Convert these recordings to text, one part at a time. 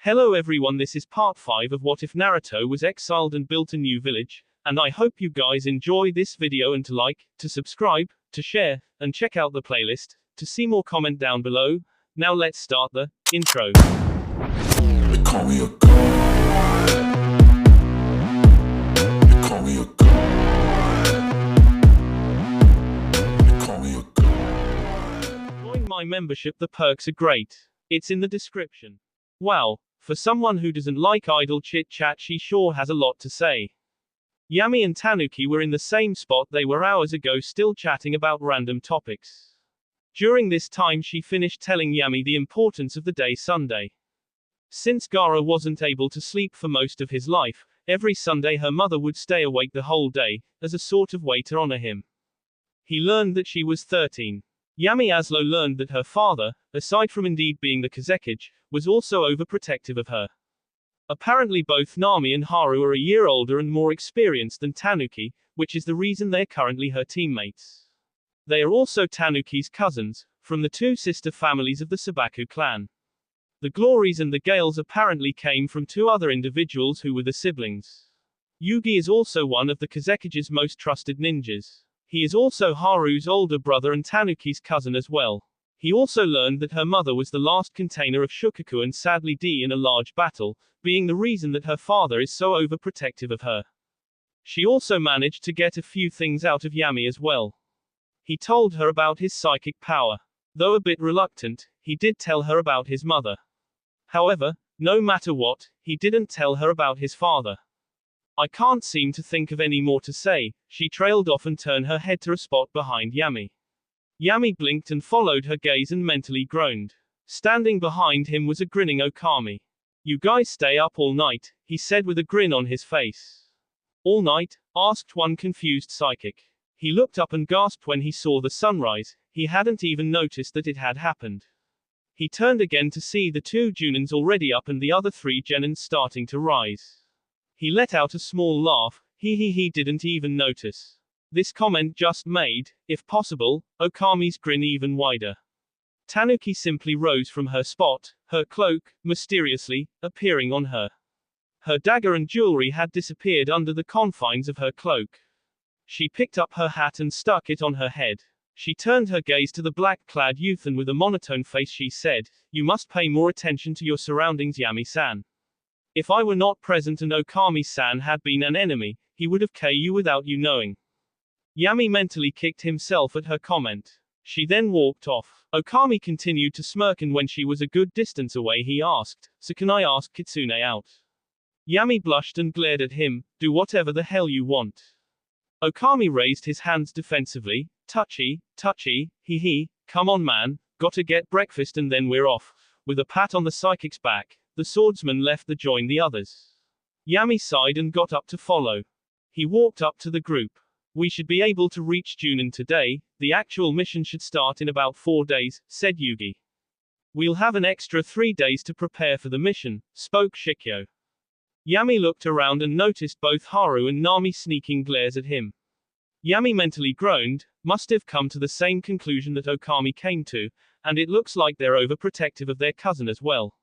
Hello everyone, this is part 5 of What If Naruto Was Exiled and Built a New Village, and I hope you guys enjoy this video and to like, to subscribe, to share, and check out the playlist, to see more comment down below. Now let's start the intro. They call me a god. They call me a god. They call me a god. Join my membership, the perks are great. It's in the description. Wow, for someone who doesn't like idle chit-chat, she sure has a lot to say. Yami and Tanuki were in the same spot they were hours ago, still chatting about random topics. During this time she finished telling Yami the importance of the day Sunday. Since Gaara wasn't able to sleep for most of his life, every Sunday her mother would stay awake the whole day, as a sort of way to honor him. He learned that she was 13. Yami Aslo learned that her father, aside from indeed being the Kazekage, was also overprotective of her. Apparently both Nami and Haru are a year older and more experienced than Tanuki, which is the reason they're currently her teammates. They are also Tanuki's cousins, from the two sister families of the Sabaku clan. The Glories and the Gales apparently came from two other individuals who were the siblings. Yugi is also one of the Kazekage's most trusted ninjas. He is also Haru's older brother and Tanuki's cousin as well. He also learned that her mother was the last container of Shukaku and sadly died in a large battle, being the reason that her father is so overprotective of her. She also managed to get a few things out of Yami as well. He told her about his psychic power. Though a bit reluctant, he did tell her about his mother. However, no matter what, he didn't tell her about his father. I can't seem to think of any more to say. She trailed off and turned her head to a spot behind Yami. Yami blinked and followed her gaze and mentally groaned. Standing behind him was a grinning Okami. "You guys stay up all night," he said with a grin on his face. "All night?" asked one confused psychic. He looked up and gasped when he saw the sunrise. He hadn't even noticed that it had happened. He turned again to see the two Junins already up and the other three Genins starting to rise. He let out a small laugh. He didn't even notice. This comment just made, if possible, Okami's grin even wider. Tanuki simply rose from her spot, her cloak, mysteriously, appearing on her. Her dagger and jewelry had disappeared under the confines of her cloak. She picked up her hat and stuck it on her head. She turned her gaze to the black-clad youth and with a monotone face she said, "You must pay more attention to your surroundings, Yami-san. If I were not present and Okami-san had been an enemy, he would have killed you without you knowing." Yami mentally kicked himself at her comment. She then walked off. Okami continued to smirk and when she was a good distance away he asked, "So can I ask Kitsune out?" Yami blushed and glared at him, "Do whatever the hell you want." Okami raised his hands defensively, touchy, come on man, gotta get breakfast and then we're off. With a pat on the psychic's back, the swordsman left to join the others. Yami sighed and got up to follow. He walked up to the group. "We should be able to reach Junin today. The actual mission should start in about 4 days, said Yugi. "We'll have an extra 3 days to prepare for the mission," spoke Shikyo. Yami looked around and noticed both Haru and Nami sneaking glares at him. Yami mentally groaned, must have come to the same conclusion that Okami came to, and it looks like they're overprotective of their cousin as well.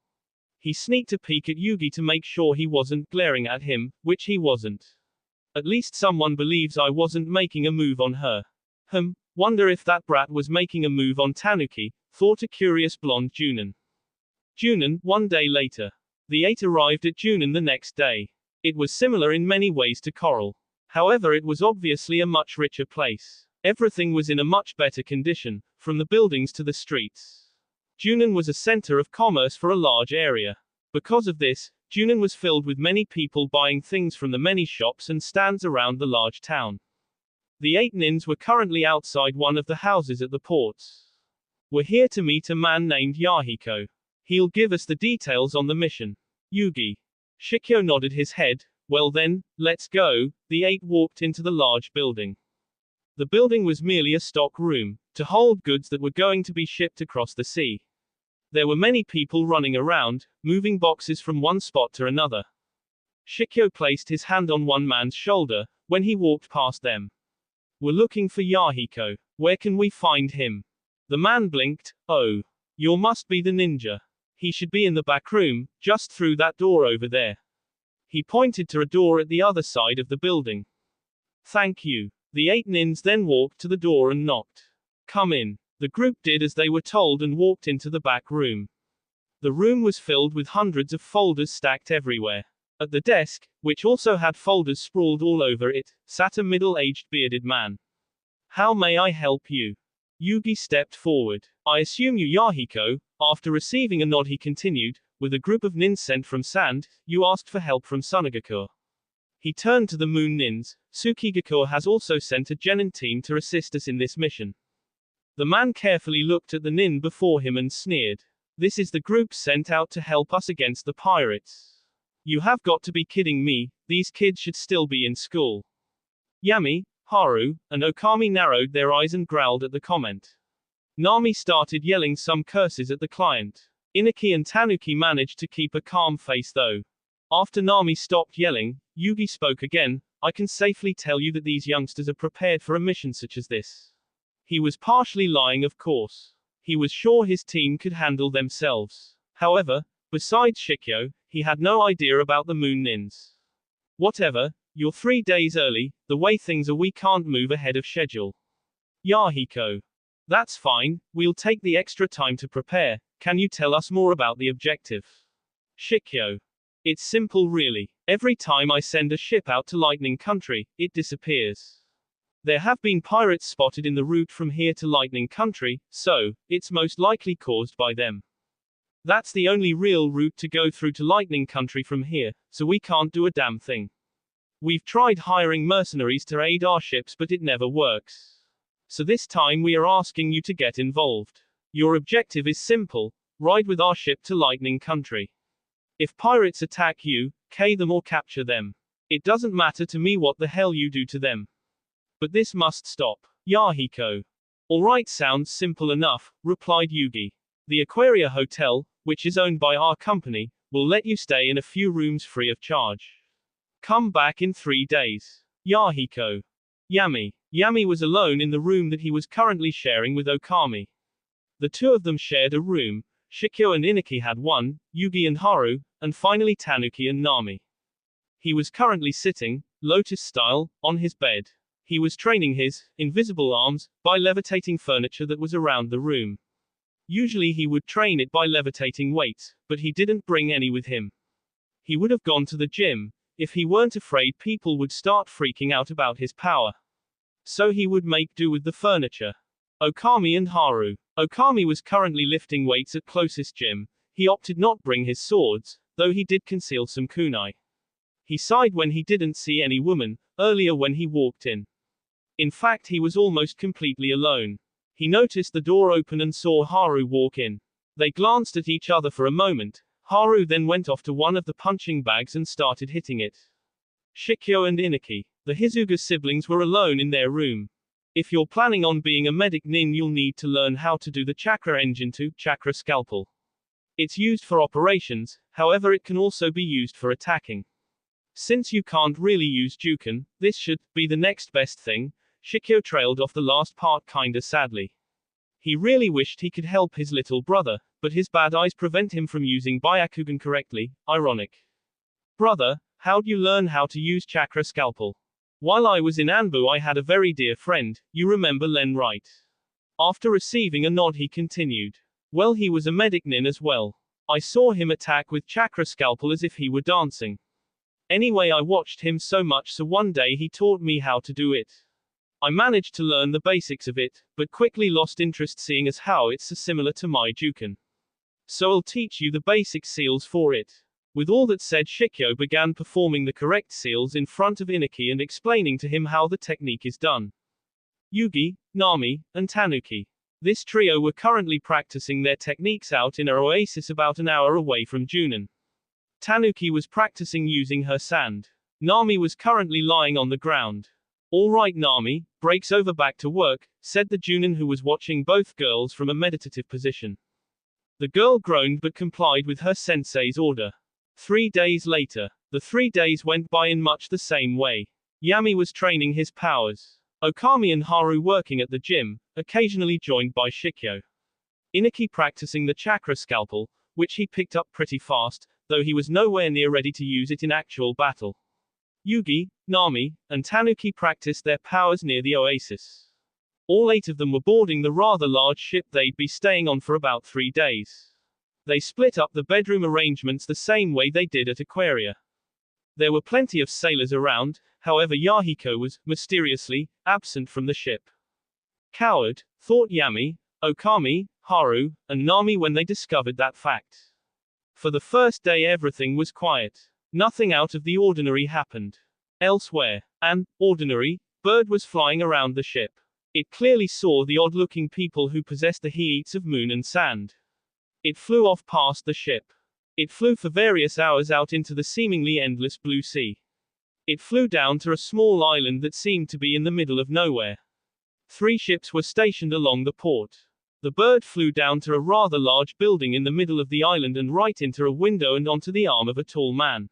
He sneaked a peek at Yugi to make sure he wasn't glaring at him, which he wasn't. "At least someone believes I wasn't making a move on her. Wonder if that brat was making a move on Tanuki," thought a curious blonde Junin. Junin, 1 day later. The 8 arrived at Junin the next day. It was similar in many ways to Coral. However, it was obviously a much richer place. Everything was in a much better condition, from the buildings to the streets. Junin was a center of commerce for a large area. Because of this, Junin was filled with many people buying things from the many shops and stands around the large town. The 8 nins were currently outside one of the houses at the ports. "We're here to meet a man named Yahiko. He'll give us the details on the mission." Yugi. Shikyo nodded his head. "Well then, let's go." The 8 walked into the large building. The building was merely a stock room, to hold goods that were going to be shipped across the sea. There were many people running around, moving boxes from one spot to another. Shikyo placed his hand on one man's shoulder, when he walked past them. "We're looking for Yahiko. Where can we find him?" The man blinked. "Oh. You must be the ninja." He should be in the back room, just through that door over there. He pointed to a door at the other side of the building. Thank you. The 8 nins then walked to the door and knocked. Come in. The group did as they were told and walked into the back room. The room was filled with hundreds of folders stacked everywhere. At the desk, which also had folders sprawled all over it, sat a middle-aged bearded man. How may I help you? Yugi stepped forward. I assume you Yahiko. After receiving a nod he continued, with a group of nins sent from Sand, you asked for help from Sunagakur. He turned to the Moon Nins. Tsukigakur has also sent a genin team to assist us in this mission. The man carefully looked at the nin before him and sneered. This is the group sent out to help us against the pirates. You have got to be kidding me, these kids should still be in school. Yami, Haru, and Okami narrowed their eyes and growled at the comment. Nami started yelling some curses at the client. Inaki and Tanuki managed to keep a calm face though. After Nami stopped yelling, Yugi spoke again. I can safely tell you that these youngsters are prepared for a mission such as this. He was partially lying, of course. He was sure his team could handle themselves. However, besides Shikyo, he had no idea about the Moon Nins. Whatever, you're 3 days early, the way things are we can't move ahead of schedule. Yahiko. That's fine, we'll take the extra time to prepare. Can you tell us more about the objective? Shikyo. It's simple really. Every time I send a ship out to Lightning Country, it disappears. There have been pirates spotted in the route from here to Lightning Country, so, it's most likely caused by them. That's the only real route to go through to Lightning Country from here, so we can't do a damn thing. We've tried hiring mercenaries to aid our ships but it never works. So this time we are asking you to get involved. Your objective is simple, ride with our ship to Lightning Country. If pirates attack you, kill them or capture them. It doesn't matter to me what the hell you do to them. But this must stop. Yahiko. Alright, sounds simple enough, replied Yugi. The Aquaria Hotel, which is owned by our company, will let you stay in a few rooms free of charge. Come back in 3 days. Yahiko. Yami. Yami was alone in the room that he was currently sharing with Okami. The two of them shared a room. Shikyo and Inaki had one, Yugi and Haru, and finally Tanuki and Nami. He was currently sitting, lotus style, on his bed. He was training his invisible arms by levitating furniture that was around the room. Usually he would train it by levitating weights, but he didn't bring any with him. He would have gone to the gym, if he weren't afraid people would start freaking out about his power. So he would make do with the furniture. Okami and Haru. Okami was currently lifting weights at closest gym. He opted not bring his swords, though he did conceal some kunai. He sighed when he didn't see any woman, earlier when he walked in. In fact, he was almost completely alone. He noticed the door open and saw Haru walk in. They glanced at each other for a moment. Haru then went off to one of the punching bags and started hitting it. Shikyo and Inaki. The Hizuga siblings were alone in their room. If you're planning on being a medic nin, you'll need to learn how to do the chakra engine to chakra scalpel. It's used for operations, however it can also be used for attacking. Since you can't really use Juken, this should be the next best thing. Shikyo trailed off the last part kinda sadly. He really wished he could help his little brother, but his bad eyes prevent him from using Byakugan correctly. Ironic. Brother, how'd you learn how to use chakra scalpel? While I was in Anbu I had a very dear friend, you remember Len, right? After receiving a nod he continued. Well, he was a medic nin as well. I saw him attack with chakra scalpel as if he were dancing. Anyway, I watched him so much, so one day he taught me how to do it. I managed to learn the basics of it, but quickly lost interest seeing as how it's so similar to my Juken. So I'll teach you the basic seals for it. With all that said, Shikyo began performing the correct seals in front of Inaki and explaining to him how the technique is done. Yugi, Nami, and Tanuki. This trio were currently practicing their techniques out in an oasis about an hour away from Junin. Tanuki was practicing using her sand. Nami was currently lying on the ground. All right, Nami, breaks over back to work, said the Junin who was watching both girls from a meditative position. The girl groaned but complied with her sensei's order. 3 days later, the 3 days went by in much the same way. Yami was training his powers. Okami and Haru working at the gym, occasionally joined by Shikyo. Inaki practicing the chakra scalpel, which he picked up pretty fast, though he was nowhere near ready to use it in actual battle. Yugi, Nami, and Tanuki practiced their powers near the oasis. All 8 of them were boarding the rather large ship they'd be staying on for about 3 days. They split up the bedroom arrangements the same way they did at Aquaria. There were plenty of sailors around, however Yahiko was, mysteriously, absent from the ship. Coward, thought Yami, Okami, Haru, and Nami when they discovered that fact. For the first day everything was quiet. Nothing out of the ordinary happened. Elsewhere, an ordinary bird was flying around the ship. It clearly saw the odd-looking people who possessed the heats of moon and sand. It flew off past the ship. It flew for various hours out into the seemingly endless blue sea. It flew down to a small island that seemed to be in the middle of nowhere. 3 ships were stationed along the port. The bird flew down to a rather large building in the middle of the island and right into a window and onto the arm of a tall man.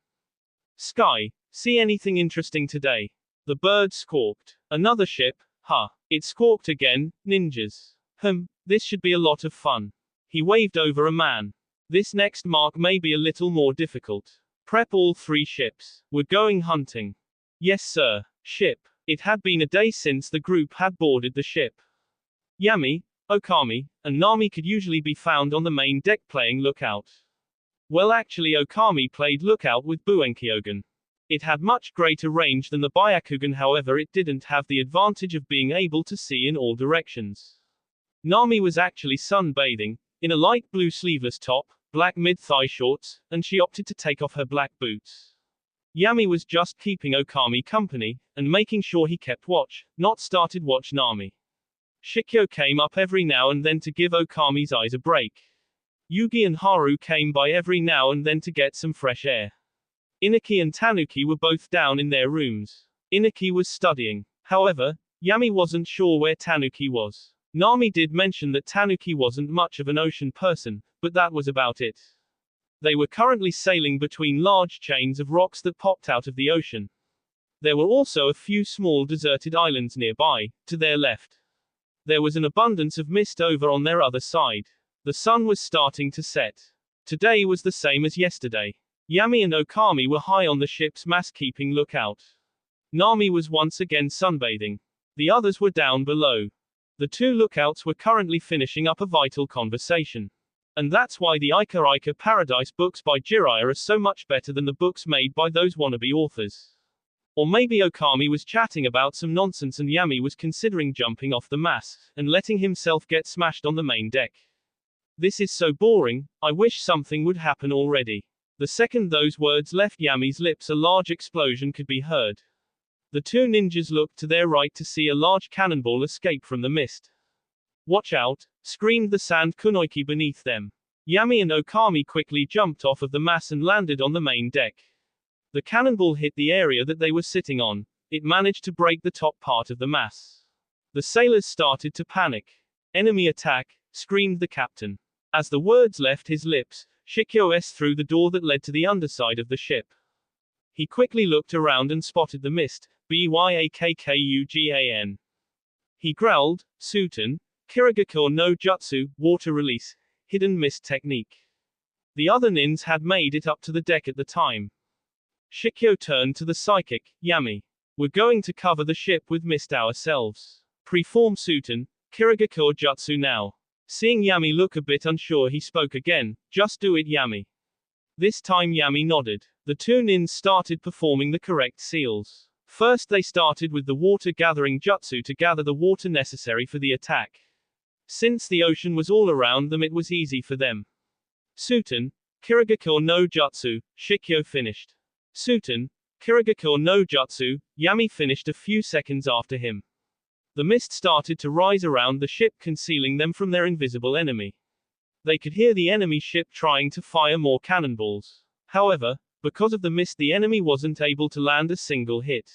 Sky, see anything interesting today? The bird squawked. Another ship, huh? It squawked again, ninjas. This should be a lot of fun. He waved over a man. This next mark may be a little more difficult. Prep all 3 ships. We're going hunting. Yes sir. Ship. It had been a day since the group had boarded the ship. Yami, Okami, and Nami could usually be found on the main deck playing lookout. Well actually Okami played lookout with Buenkyogen. It had much greater range than the Byakugan, however it didn't have the advantage of being able to see in all directions. Nami was actually sunbathing, in a light blue sleeveless top, black mid-thigh shorts, and she opted to take off her black boots. Yami was just keeping Okami company, and making sure he kept watch, not started watch Nami. Shikyo came up every now and then to give Okami's eyes a break. Yugi and Haru came by every now and then to get some fresh air. Inaki and Tanuki were both down in their rooms. Inaki was studying. However, Yami wasn't sure where Tanuki was. Nami did mention that Tanuki wasn't much of an ocean person, but that was about it. They were currently sailing between large chains of rocks that popped out of the ocean. There were also a few small deserted islands nearby, to their left. There was an abundance of mist over on their other side. The sun was starting to set. Today was the same as yesterday. Yami and Okami were high on the ship's mast keeping lookout. Nami was once again sunbathing. The others were down below. The 2 lookouts were currently finishing up a vital conversation. And that's why the Ika Ika Paradise books by Jiraiya are so much better than the books made by those wannabe authors. Or maybe Okami was chatting about some nonsense and Yami was considering jumping off the mast, and letting himself get smashed on the main deck. This is so boring, I wish something would happen already. The second those words left Yami's lips a large explosion could be heard. The 2 ninjas looked to their right to see a large cannonball escape from the mist. Watch out, screamed the sand kunoiki beneath them. Yami and Okami quickly jumped off of the mast and landed on the main deck. The cannonball hit the area that they were sitting on. It managed to break the top part of the mast. The sailors started to panic. Enemy attack, screamed the captain. As the words left his lips, Shikyo s through the door that led to the underside of the ship. He quickly looked around and spotted the mist, Byakkugan. He growled, Suten, Kirigakure no Jutsu, water release, hidden mist technique. The other nins had made it up to the deck at the time. Shikyo turned to the psychic, Yami. We're going to cover the ship with mist ourselves. Preform Suten, Kirigakure Jutsu now. Seeing Yami look a bit unsure he spoke again, just do it Yami. This time Yami nodded. The 2 nins started performing the correct seals. First they started with the water gathering jutsu to gather the water necessary for the attack. Since the ocean was all around them it was easy for them. Suten, Kirigakure no Jutsu, Shikyo finished. Suten, Kirigakure no Jutsu, Yami finished a few seconds after him. The mist started to rise around the ship concealing them from their invisible enemy. They could hear the enemy ship trying to fire more cannonballs. However, because of the mist the enemy wasn't able to land a single hit.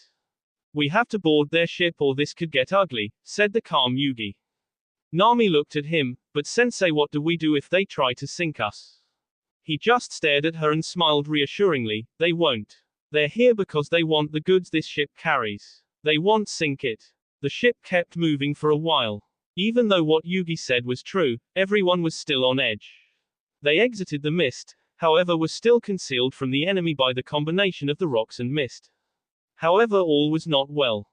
We have to board their ship or this could get ugly, said the calm Yugi. Nami looked at him, but sensei, what do we do if they try to sink us? He just stared at her and smiled reassuringly, they won't. They're here because they want the goods this ship carries. They won't sink it. The ship kept moving for a while. Even though what Yugi said was true, everyone was still on edge. They exited the mist, however were still concealed from the enemy by the combination of the rocks and mist. However all was not well.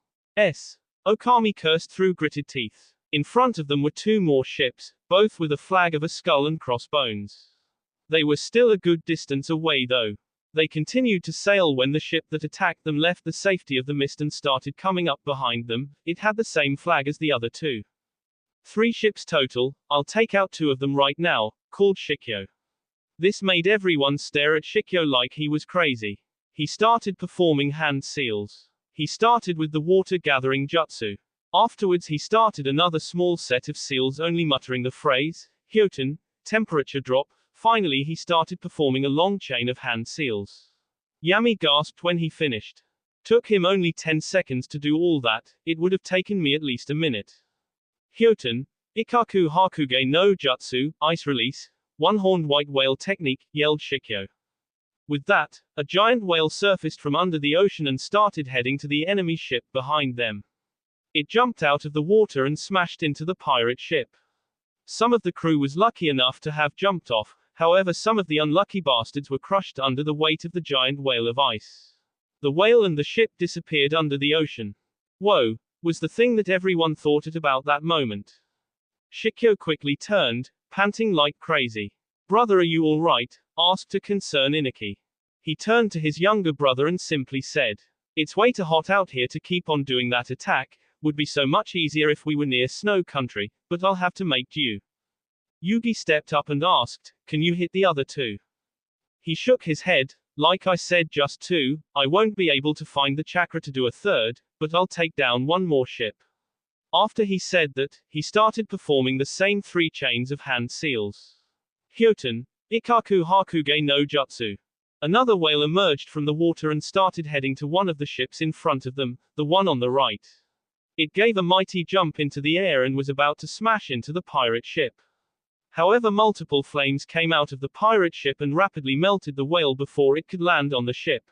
Okami cursed through gritted teeth. In front of them were two more ships, both with a flag of a skull and crossbones. They were still a good distance away though. They continued to sail when the ship that attacked them left the safety of the mist and started coming up behind them. It had the same flag as the other two. 3 ships total, I'll take out 2 of them right now, called Shikyo. This made everyone stare at Shikyo like he was crazy. He started performing hand seals. He started with the water gathering jutsu. Afterwards he started another small set of seals only muttering the phrase, Hyoten, temperature drop. Finally he started performing a long chain of hand seals. Yami gasped when he finished. Took him only 10 seconds to do all that, it would have taken me at least a minute. Hyoten, Ikaku Hakuge no Jutsu, ice release, one-horned white whale technique, yelled Shikyo. With that, a giant whale surfaced from under the ocean and started heading to the enemy ship behind them. It jumped out of the water and smashed into the pirate ship. Some of the crew was lucky enough to have jumped off, however some of the unlucky bastards were crushed under the weight of the giant whale of ice. The whale and the ship disappeared under the ocean. Whoa, was the thing that everyone thought at about that moment. Shikyo quickly turned, panting like crazy. Brother, are you alright? Asked a concerned Inaki. He turned to his younger brother and simply said, it's way too hot out here to keep on doing that attack, would be so much easier if we were near snow country, but I'll have to make do. Yugi stepped up and asked, can you hit the other 2? He shook his head, like I said just 2, I won't be able to find the chakra to do a 3rd, but I'll take down 1 more ship. After he said that, he started performing the same 3 chains of hand seals. Hyoten, Ikaku Hakuge no Jutsu. Another whale emerged from the water and started heading to one of the ships in front of them, the one on the right. It gave a mighty jump into the air and was about to smash into the pirate ship. However, multiple flames came out of the pirate ship and rapidly melted the whale before it could land on the ship.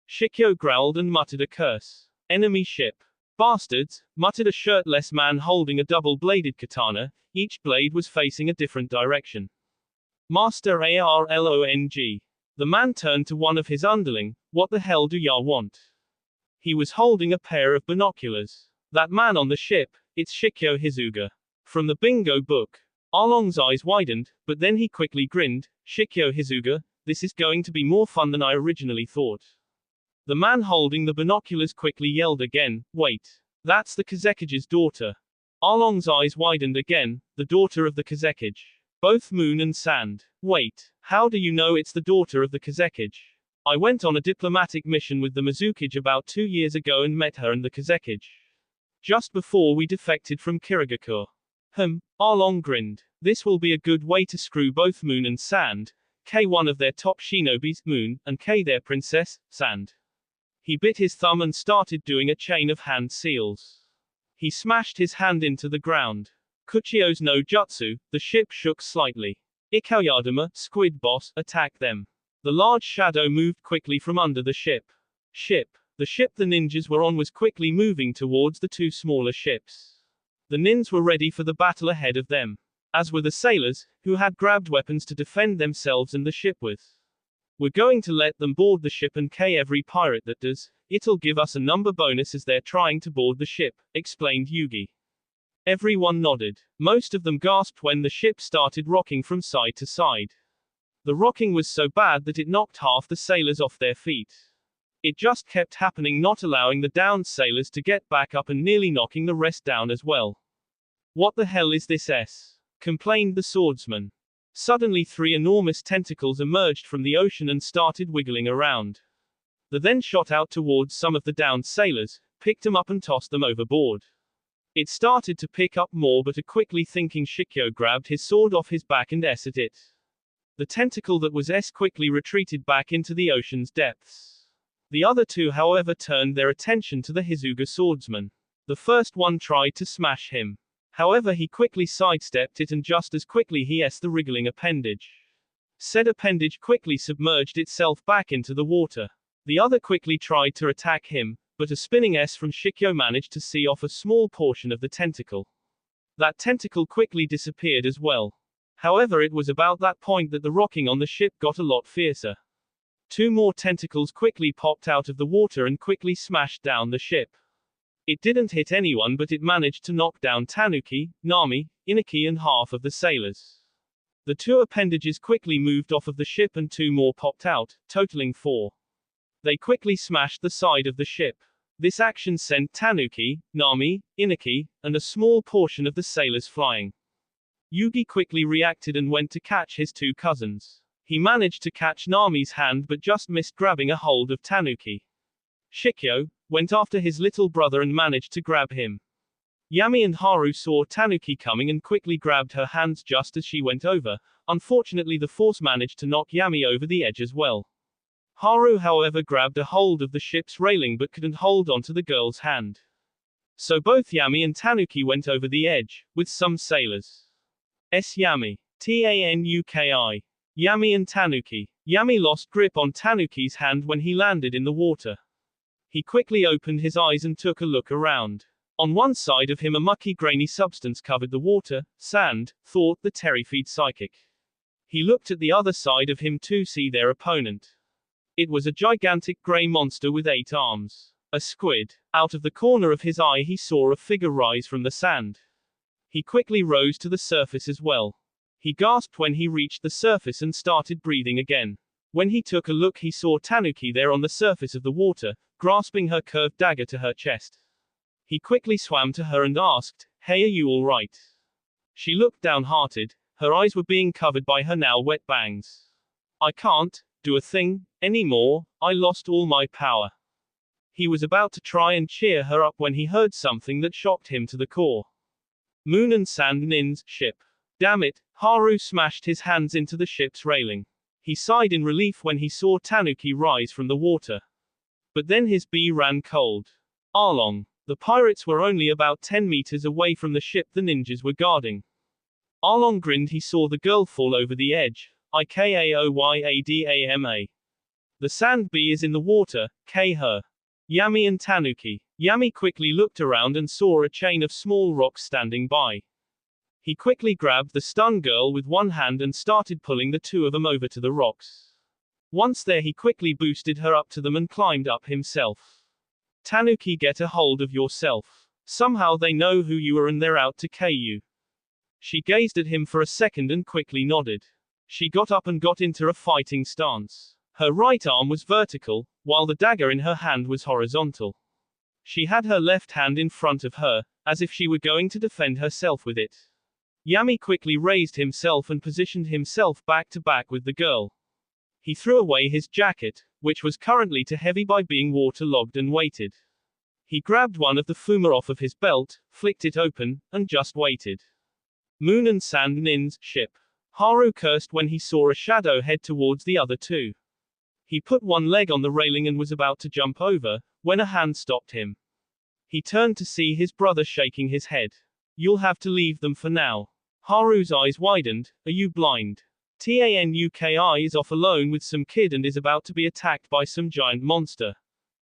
Shikyo growled and muttered a curse. Enemy ship. Bastards, muttered a shirtless man holding a double-bladed katana, each blade was facing a different direction. Master Arlong. The man turned to one of his underling, what the hell do ya want? He was holding a pair of binoculars. That man on the ship, it's Shikyo Hizuga. From the bingo book. Arlong's eyes widened, but then he quickly grinned, Shikyo Hizuga, this is going to be more fun than I originally thought. The man holding the binoculars quickly yelled again, wait. That's the Kazekige's daughter. Arlong's eyes widened again, the daughter of the Kazekige. Both moon and sand. Wait, how do you know it's the daughter of the Kazekige? I went on a diplomatic mission with the Mizukige about 2 years ago and met her and the Kazekige. Just before we defected from Kirigakure. Arlong grinned. This will be a good way to screw both Moon and Sand. K one of their top shinobis, Moon, and K their princess, Sand. He bit his thumb and started doing a chain of hand seals. He smashed his hand into the ground. Kuchio's no jutsu, the ship shook slightly. Ikauyadama, squid boss, attacked them. The large shadow moved quickly from under the ship. The ship the ninjas were on was quickly moving towards the 2 smaller ships. The nins were ready for the battle ahead of them. As were the sailors, who had grabbed weapons to defend themselves and the ship with. We're going to let them board the ship and K every pirate that does, it'll give us a number bonus as they're trying to board the ship, explained Yugi. Everyone nodded. Most of them gasped when the ship started rocking from side to side. The rocking was so bad that it knocked half the sailors off their feet. It just kept happening, not allowing the downed sailors to get back up and nearly knocking the rest down as well. What the hell is this complained the swordsman. Suddenly 3 enormous tentacles emerged from the ocean and started wiggling around. They then shot out towards some of the downed sailors, picked them up and tossed them overboard. It started to pick up more, but a quickly thinking Shikyo grabbed his sword off his back and at it. The tentacle that was quickly retreated back into the ocean's depths. The other 2 however turned their attention to the Hizuga swordsman. The first one tried to smash him. However he quickly sidestepped it and just as quickly he the wriggling appendage. Said appendage quickly submerged itself back into the water. The other quickly tried to attack him, but a spinning from Shikyo managed to see off a small portion of the tentacle. That tentacle quickly disappeared as well. However, it was about that point that the rocking on the ship got a lot fiercer. Two more tentacles quickly popped out of the water and quickly smashed down the ship. It didn't hit anyone, but it managed to knock down Tanuki, Nami, Inaki and half of the sailors. The two appendages quickly moved off of the ship and two more popped out, totaling 4. They quickly smashed the side of the ship. This action sent Tanuki, Nami, Inaki, and a small portion of the sailors flying. Yugi quickly reacted and went to catch his two cousins. He managed to catch Nami's hand but just missed grabbing a hold of Tanuki. Shikyo went after his little brother and managed to grab him. Yami and Haru saw Tanuki coming and quickly grabbed her hands just as she went over. Unfortunately, the force managed to knock Yami over the edge as well. Haru, however, grabbed a hold of the ship's railing but couldn't hold onto the girl's hand. So both Yami and Tanuki went over the edge, with some sailors. Yami. Tanuki. Yami and Tanuki. Yami lost grip on Tanuki's hand when he landed in the water. He quickly opened his eyes and took a look around. On one side of him a mucky grainy substance covered the water, sand, thought the terrified psychic. He looked at the other side of him to see their opponent. It was a gigantic grey monster with 8 arms. A squid. Out of the corner of his eye he saw a figure rise from the sand. He quickly rose to the surface as well. He gasped when he reached the surface and started breathing again. When he took a look he saw Tanuki there on the surface of the water, grasping her curved dagger to her chest. He quickly swam to her and asked, "Hey, are you all right?" She looked downhearted, her eyes were being covered by her now wet bangs. "I can't do a thing anymore, I lost all my power." He was about to try and cheer her up when he heard something that shocked him to the core. Moon and Sand Nin's ship. Damn it, Haru smashed his hands into the ship's railing. He sighed in relief when he saw Tanuki rise from the water. But then his bee ran cold. Arlong. The pirates were only about 10 meters away from the ship the ninjas were guarding. Arlong grinned. He saw the girl fall over the edge. Ikaoyadama. The sand bee is in the water, her. Yami and Tanuki. Yami quickly looked around and saw a chain of small rocks standing by. He quickly grabbed the stun girl with one hand and started pulling the two of them over to the rocks. Once there he quickly boosted her up to them and climbed up himself. Tanuki, get a hold of yourself. Somehow they know who you are and they're out to kill you. She gazed at him for a second and quickly nodded. She got up and got into a fighting stance. Her right arm was vertical, while the dagger in her hand was horizontal. She had her left hand in front of her, as if she were going to defend herself with it. Yami quickly raised himself and positioned himself back to back with the girl. He threw away his jacket, which was currently too heavy by being waterlogged and weighted. He grabbed one of the fuma off of his belt, flicked it open, and just waited. Moon and Sand Nin's ship. Haru cursed when he saw a shadow head towards the other two. He put one leg on the railing and was about to jump over, when a hand stopped him. He turned to see his brother shaking his head. "You'll have to leave them for now." Haru's eyes widened. "Are you blind?" Tanuki is off alone with some kid and is about to be attacked by some giant monster.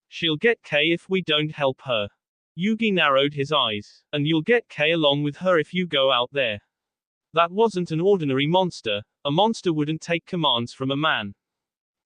"She'll get K if we don't help her." Yugi narrowed his eyes. "And you'll get K along with her if you go out there." That wasn't an ordinary monster. A monster wouldn't take commands from a man.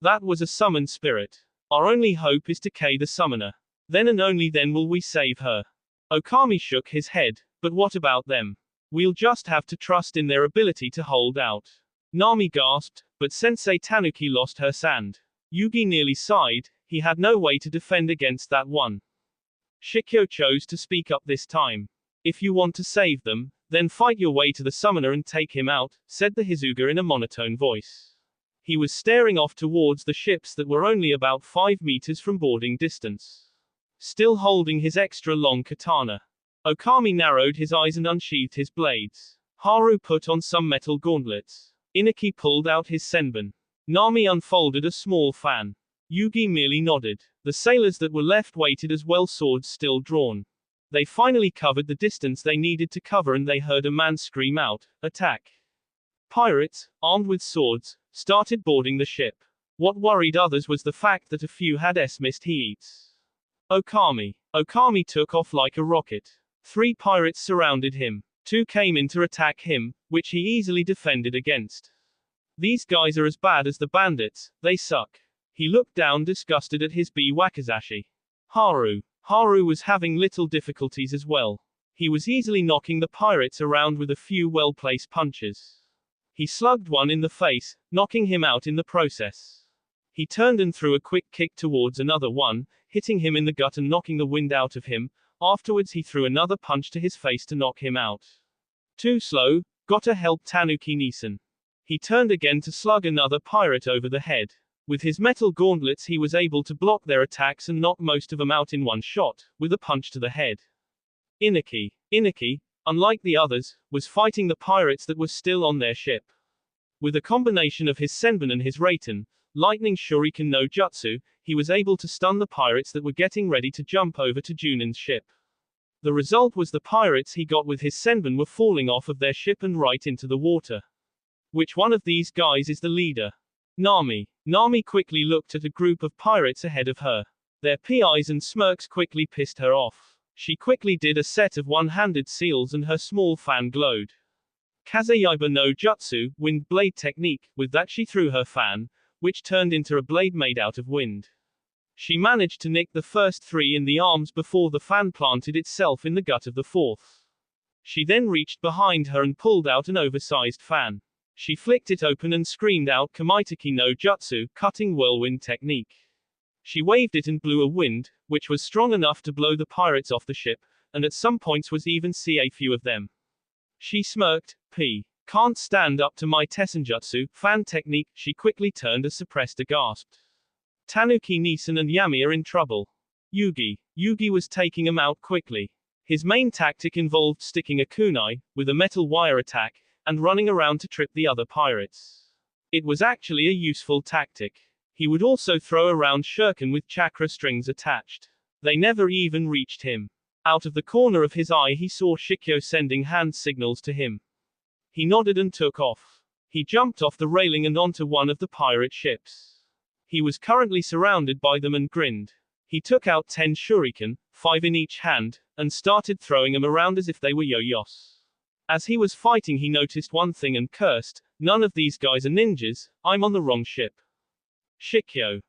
That was a summoned spirit. Our only hope is to K the summoner. Then and only then will we save her. Okami shook his head. "But what about them? We'll just have to trust in their ability to hold out." Nami gasped, but Sensei Tanuki lost her sand. Yugi nearly sighed. He had no way to defend against that one. Shikyo chose to speak up this time. "If you want to save them, then fight your way to the summoner and take him out," said the Hizuga in a monotone voice. He was staring off towards the ships that were only about 5 meters from boarding distance. Still holding his extra long katana. Okami narrowed his eyes and unsheathed his blades. Haru put on some metal gauntlets. Inaki pulled out his senbon. Nami unfolded a small fan. Yugi merely nodded. The sailors that were left waited as well, swords still drawn. They finally covered the distance they needed to cover and they heard a man scream out, "Attack!" Pirates, armed with swords, started boarding the ship. What worried others was the fact that a few had missed heats. Okami took off like a rocket. 3 pirates surrounded him. Two came in to attack him, which he easily defended against. These guys are as bad as the bandits, they suck. He looked down disgusted at his B Wakizashi. Haru was having little difficulties as well. He was easily knocking the pirates around with a few well-placed punches. He slugged one in the face, knocking him out in the process. He turned and threw a quick kick towards another one, hitting him in the gut and knocking the wind out of him. Afterwards he threw another punch to his face to knock him out. Too slow, gotta help Tanuki Nisan. He turned again to slug another pirate over the head. With his metal gauntlets he was able to block their attacks and knock most of them out in one shot, with a punch to the head. Inaki, unlike the others, was fighting the pirates that were still on their ship. With a combination of his Senbon and his Raiten, lightning shuriken no jutsu, he was able to stun the pirates that were getting ready to jump over to Junin's ship. The result was the pirates he got with his Senbon were falling off of their ship and right into the water. Which one of these guys is the leader? Nami. Nami quickly looked at a group of pirates ahead of her. Their PIs and smirks quickly pissed her off. She quickly did a set of one-handed seals and her small fan glowed. Kazeyaiba no Jutsu, wind blade technique, with that she threw her fan, which turned into a blade made out of wind. She managed to nick the first three in the arms before the fan planted itself in the gut of the fourth. She then reached behind her and pulled out an oversized fan. She flicked it open and screamed out Kamaitaki no Jutsu, cutting whirlwind technique. She waved it and blew a wind, which was strong enough to blow the pirates off the ship, and at some points was even see a few of them. She smirked, Can't stand up to my Tessenjutsu, fan technique. She quickly turned and suppressed a gasp. Tanuki Nisan and Yami are in trouble. Yugi was taking him out quickly. His main tactic involved sticking a kunai, with a metal wire attack, and running around to trip the other pirates. It was actually a useful tactic. He would also throw around shuriken with chakra strings attached. They never even reached him. Out of the corner of his eye he saw Shikyo sending hand signals to him. He nodded and took off. He jumped off the railing and onto one of the pirate ships. He was currently surrounded by them and grinned. He took out 10 shuriken, 5 in each hand, and started throwing them around as if they were yo-yos. As he was fighting he noticed one thing and cursed, none of these guys are ninjas, I'm on the wrong ship. Shikyo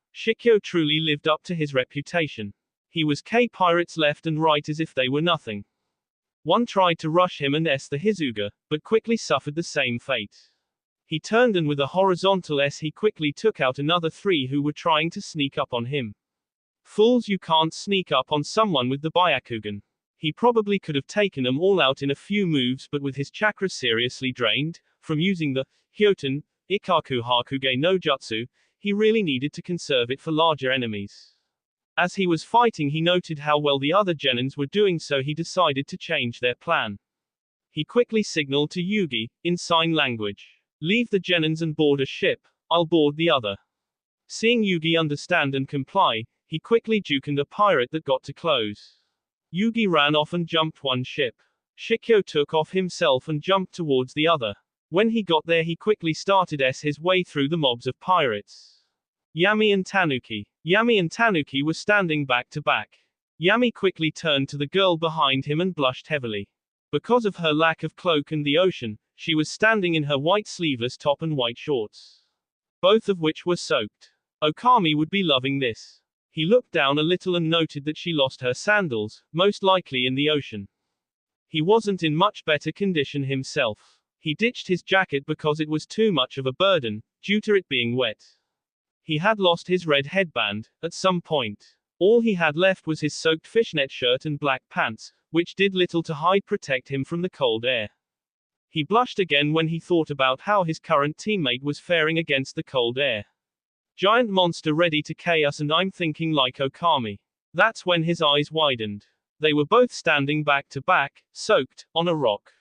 truly lived up to his reputation. He was pirates left and right as if they were nothing. One tried to rush him and the Hizuga, but quickly suffered the same fate. He turned and with a horizontal he quickly took out another 3 who were trying to sneak up on him. Fools, you can't sneak up on someone with the Byakugan. He probably could have taken them all out in a few moves, but with his chakra seriously drained, from using the Hyoten, Ikaku Hakuge no Jutsu, he really needed to conserve it for larger enemies. As he was fighting he noted how well the other genins were doing, so he decided to change their plan. He quickly signaled to Yugi, in sign language. Leave the genins and board a ship, I'll board the other. Seeing Yugi understand and comply, he quickly jukened a pirate that got too close. Yugi ran off and jumped one ship. Shikyo took off himself and jumped towards the other. When he got there he quickly started his way through the mobs of pirates. Yami and Tanuki were standing back to back. Yami quickly turned to the girl behind him and blushed heavily. Because of her lack of cloak and the ocean, she was standing in her white sleeveless top and white shorts. Both of which were soaked. Okami would be loving this. He looked down a little and noted that she lost her sandals, most likely in the ocean. He wasn't in much better condition himself. He ditched his jacket because it was too much of a burden, due to it being wet. He had lost his red headband, at some point. All he had left was his soaked fishnet shirt and black pants, which did little to protect him from the cold air. He blushed again when he thought about how his current teammate was faring against the cold air. Giant monster ready to chaos, and I'm thinking like Okami. That's when his eyes widened. They were both standing back to back, soaked, on a rock.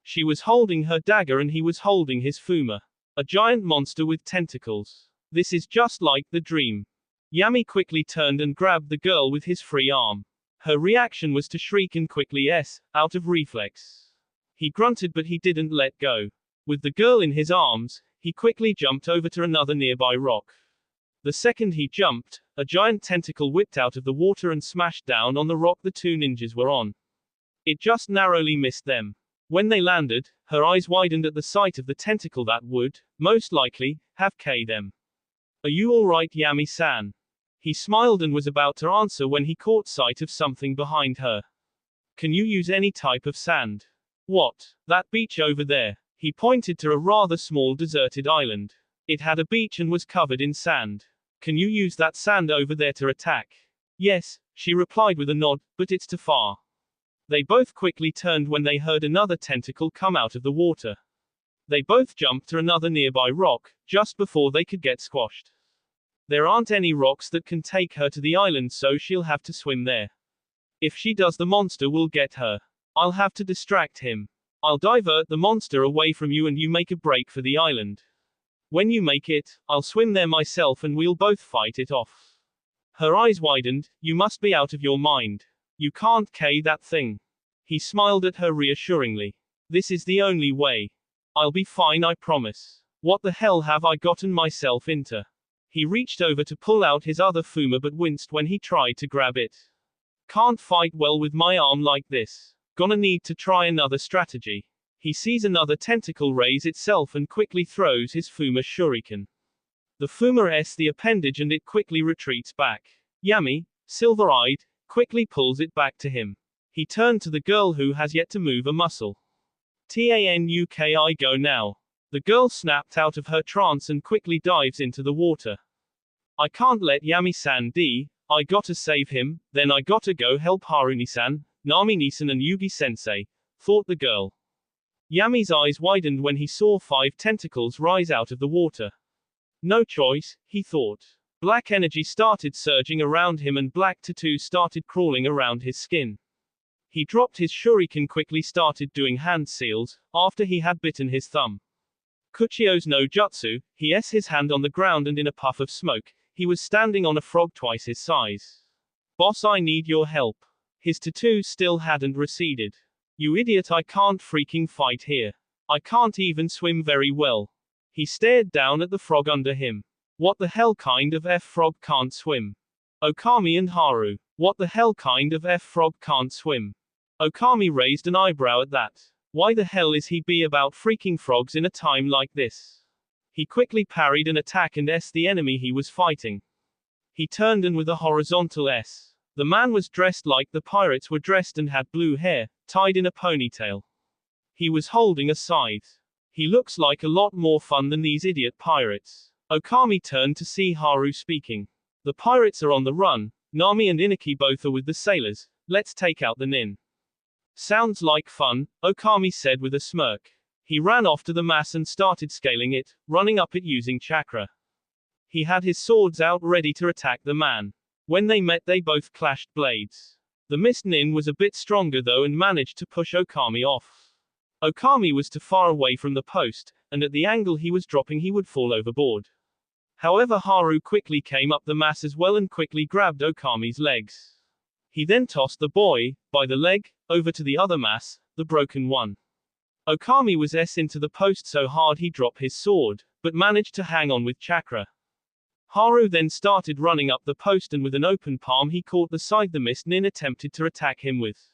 She was holding her dagger and he was holding his fuma. A giant monster with tentacles. This is just like the dream. Yami quickly turned and grabbed the girl with his free arm. Her reaction was to shriek and quickly out of reflex. He grunted but he didn't let go. With the girl in his arms, he quickly jumped over to another nearby rock. The second he jumped, a giant tentacle whipped out of the water and smashed down on the rock the 2 ninjas were on. It just narrowly missed them. When they landed, her eyes widened at the sight of the tentacle that would, most likely, have killed them. Are you alright, Yami-san? He smiled and was about to answer when he caught sight of something behind her. Can you use any type of sand? What? That beach over there. He pointed to a rather small deserted island. It had a beach and was covered in sand. Can you use that sand over there to attack? Yes, she replied with a nod, but it's too far. They both quickly turned when they heard another tentacle come out of the water. They both jumped to another nearby rock, just before they could get squashed. There aren't any rocks that can take her to the island, so she'll have to swim there. If she does, the monster will get her. I'll have to distract him. I'll divert the monster away from you and you make a break for the island. When you make it, I'll swim there myself and we'll both fight it off. Her eyes widened. You must be out of your mind. You can't kill that thing. He smiled at her reassuringly. This is the only way. I'll be fine, I promise. What the hell have I gotten myself into? He reached over to pull out his other fuma but winced when he tried to grab it. Can't fight well with my arm like this. Gonna need to try another strategy. He sees another tentacle raise itself and quickly throws his fuma shuriken. The fuma s the appendage and it quickly retreats back. Yami, silver-eyed, quickly pulls it back to him. He turned to the girl who has yet to move a muscle. Tanuki, go now. The girl snapped out of her trance and quickly dives into the water. I can't let Yami-san die, I gotta save him, then I gotta go help Haruni-san, Nami-ni-san and Yugi-sensei, thought the girl. Yami's eyes widened when he saw 5 tentacles rise out of the water. No choice, he thought. Black energy started surging around him and black tattoos started crawling around his skin. He dropped his shuriken, quickly started doing hand seals, after he had bitten his thumb. Kuchio's no jutsu, he s his hand on the ground and in a puff of smoke, he was standing on a frog twice his size. Boss, I need your help. His tattoos still hadn't receded. You idiot, I can't freaking fight here. I can't even swim very well. He stared down at the frog under him. What the hell kind of frog can't swim? Okami and Haru. What the hell kind of frog can't swim? Okami raised an eyebrow at that. Why the hell is he be about freaking frogs in a time like this? He quickly parried an attack and the enemy he was fighting. He turned and with a horizontal S. The man was dressed like the pirates were dressed and had blue hair, tied in a ponytail. He was holding a scythe. He looks like a lot more fun than these idiot pirates. Okami turned to see Haru speaking. The pirates are on the run, Nami and Inaki both are with the sailors, let's take out the nin. Sounds like fun, Okami said with a smirk. He ran off to the mass and started scaling it, running up it using chakra. He had his swords out ready to attack the man. When they met they both clashed blades. The mist nin was a bit stronger though and managed to push Okami off. Okami was too far away from the post, and at the angle he was dropping he would fall overboard. However, Haru quickly came up the mass as well and quickly grabbed Okami's legs. He then tossed the boy, by the leg, over to the other mass, the broken one. Okami was into the post so hard he dropped his sword, but managed to hang on with chakra. Haru then started running up the post and with an open palm he caught the side the mist nin attempted to attack him with.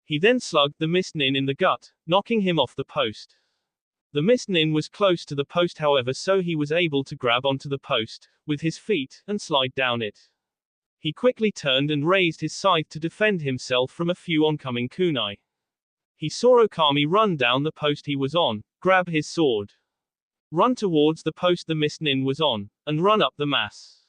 He then slugged the mist nin in the gut, knocking him off the post. The mist nin was close to the post however, so he was able to grab onto the post, with his feet, and slide down it. He quickly turned and raised his scythe to defend himself from a few oncoming kunai. He saw Okami run down the post he was on, grab his sword, run towards the post the mist nin was on, and run up the mass.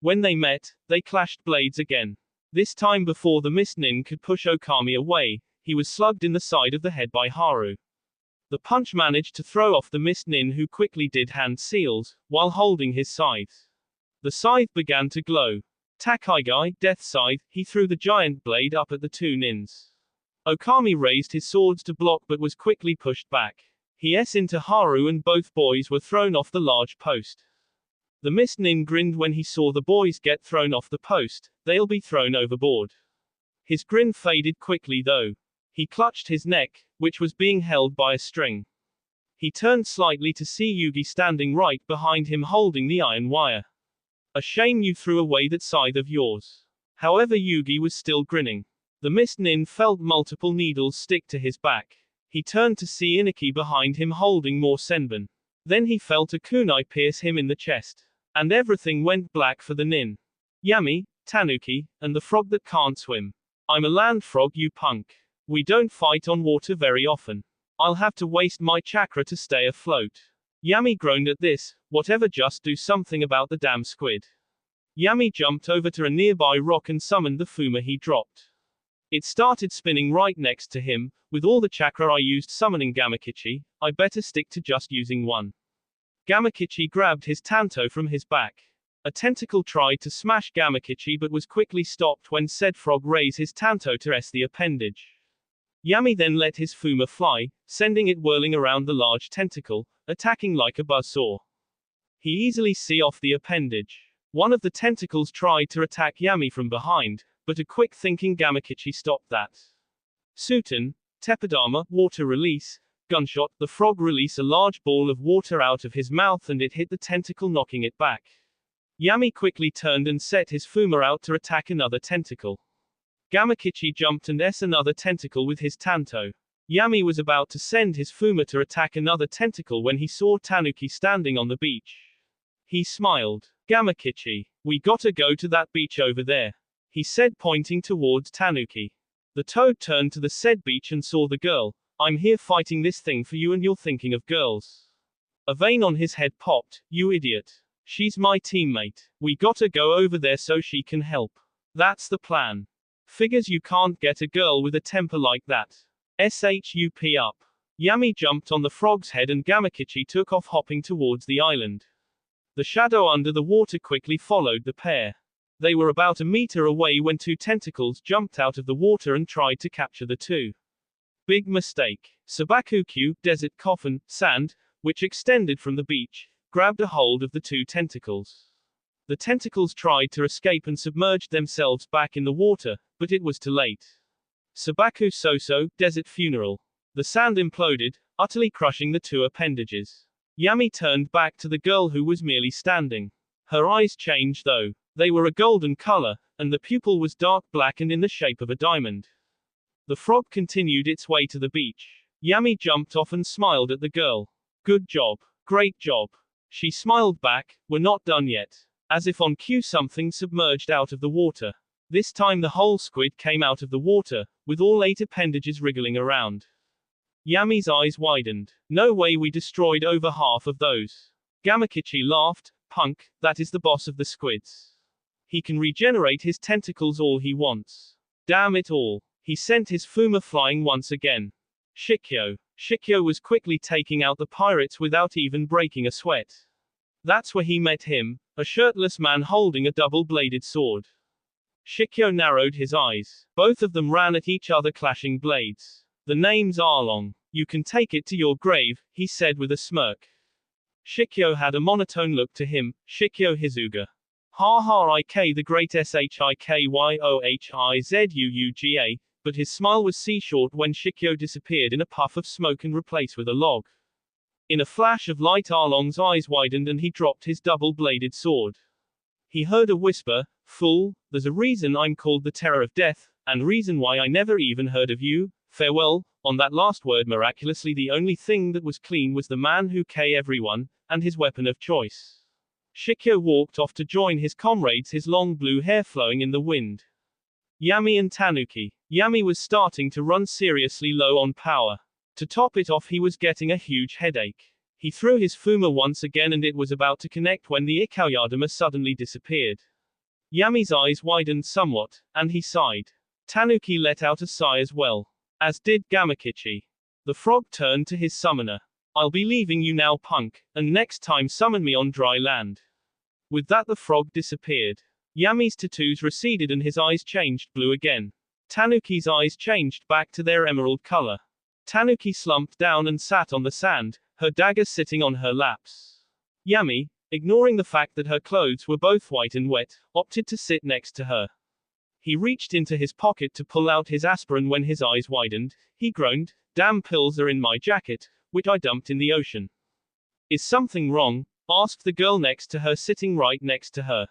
When they met, they clashed blades again. This time before the mist nin could push Okami away, he was slugged in the side of the head by Haru. The punch managed to throw off the mist nin who quickly did hand seals, while holding his scythe. The scythe began to glow. Takaigai, death scythe, he threw the giant blade up at the 2 nins. Okami raised his swords to block but was quickly pushed back. He into Haru and both boys were thrown off the large post. The mist nin grinned when he saw the boys get thrown off the post, they'll be thrown overboard. His grin faded quickly though. He clutched his neck, which was being held by a string. He turned slightly to see Yugi standing right behind him holding the iron wire. A shame you threw away that scythe of yours. However, Yugi was still grinning. The mist nin felt multiple needles stick to his back. He turned to see Inaki behind him holding more senbon. Then he felt a kunai pierce him in the chest. And everything went black for the nin. Yami, Tanuki, and the frog that can't swim. I'm a land frog, you punk. We don't fight on water very often. I'll have to waste my chakra to stay afloat. Yami groaned at this. Whatever, just do something about the damn squid. Yami jumped over to a nearby rock and summoned the Fuma he dropped. It started spinning right next to him. With all the chakra I used summoning Gamakichi, I better stick to just using one. Gamakichi grabbed his tanto from his back. A tentacle tried to smash Gamakichi but was quickly stopped when said frog raised his tanto to the appendage. Yami then let his Fuma fly, sending it whirling around the large tentacle, attacking like a buzzsaw. He easily see off the appendage. One of the tentacles tried to attack Yami from behind, but a quick-thinking Gamakichi stopped that. Sutan, Tepidama, water release, gunshot, the frog release a large ball of water out of his mouth and it hit the tentacle knocking it back. Yami quickly turned and set his Fuma out to attack another tentacle. Gamakichi jumped and another tentacle with his tanto. Yami was about to send his Fuma to attack another tentacle when he saw Tanuki standing on the beach. He smiled. Gamakichi, we gotta go to that beach over there, he said pointing towards Tanuki. The toad turned to the said beach and saw the girl. I'm here fighting this thing for you and you're thinking of girls. A vein on his head popped. You idiot. She's my teammate. We gotta go over there so she can help. That's the plan. Figures you can't get a girl with a temper like that. SHUP up. Yami jumped on the frog's head and Gamakichi took off hopping towards the island. The shadow under the water quickly followed the pair. They were about a meter away when two tentacles jumped out of the water and tried to capture the two. Big mistake. Sabakukyu, desert coffin, sand, which extended from the beach, grabbed a hold of the two tentacles. The tentacles tried to escape and submerged themselves back in the water, but it was too late. Sabaku Soso, desert funeral. The sand imploded, utterly crushing the two appendages. Yami turned back to the girl who was merely standing. Her eyes changed though. They were a golden color, and the pupil was dark black and in the shape of a diamond. The frog continued its way to the beach. Yami jumped off and smiled at the girl. Good job. Great job. She smiled back. We're not done yet. As if on cue something submerged out of the water. This time the whole squid came out of the water, with all 8 appendages wriggling around. Yami's eyes widened. No way, we destroyed over half of those. Gamakichi laughed. Punk, that is the boss of the squids. He can regenerate his tentacles all he wants. Damn it all. He sent his Fuma flying once again. Shikyo. Shikyo was quickly taking out the pirates without even breaking a sweat. That's where he met him, a shirtless man holding a double-bladed sword. Shikyo narrowed his eyes. Both of them ran at each other clashing blades. The name's Arlong. You can take it to your grave, he said with a smirk. Shikyo had a monotone look to him. Shikyo Hizuga. Ha ha ik the great shikyohizuuga, but his smile was short when Shikyo disappeared in a puff of smoke and replaced with a log. In a flash of light Arlong's eyes widened and he dropped his double-bladed sword. He heard a whisper, fool, there's a reason I'm called the Terror of Death, and reason why I never even heard of you, farewell. On that last word miraculously the only thing that was clean was the man who killed everyone, and his weapon of choice. Shikyo walked off to join his comrades, his long blue hair flowing in the wind. Yami and Tanuki. Yami was starting to run seriously low on power. To top it off he was getting a huge headache. He threw his Fuma once again and it was about to connect when the Ikauyadama suddenly disappeared. Yami's eyes widened somewhat, and he sighed. Tanuki let out a sigh as well. As did Gamakichi. The frog turned to his summoner. I'll be leaving you now, punk, and next time summon me on dry land. With that the frog disappeared. Yami's tattoos receded and his eyes changed blue again. Tanuki's eyes changed back to their emerald color. Tanuki slumped down and sat on the sand, her dagger sitting on her laps. Yami, ignoring the fact that her clothes were both white and wet, opted to sit next to her. He reached into his pocket to pull out his aspirin when his eyes widened. He groaned, damn pills are in my jacket, which I dumped in the ocean. Is something wrong? Asked the girl next to her sitting right next to her.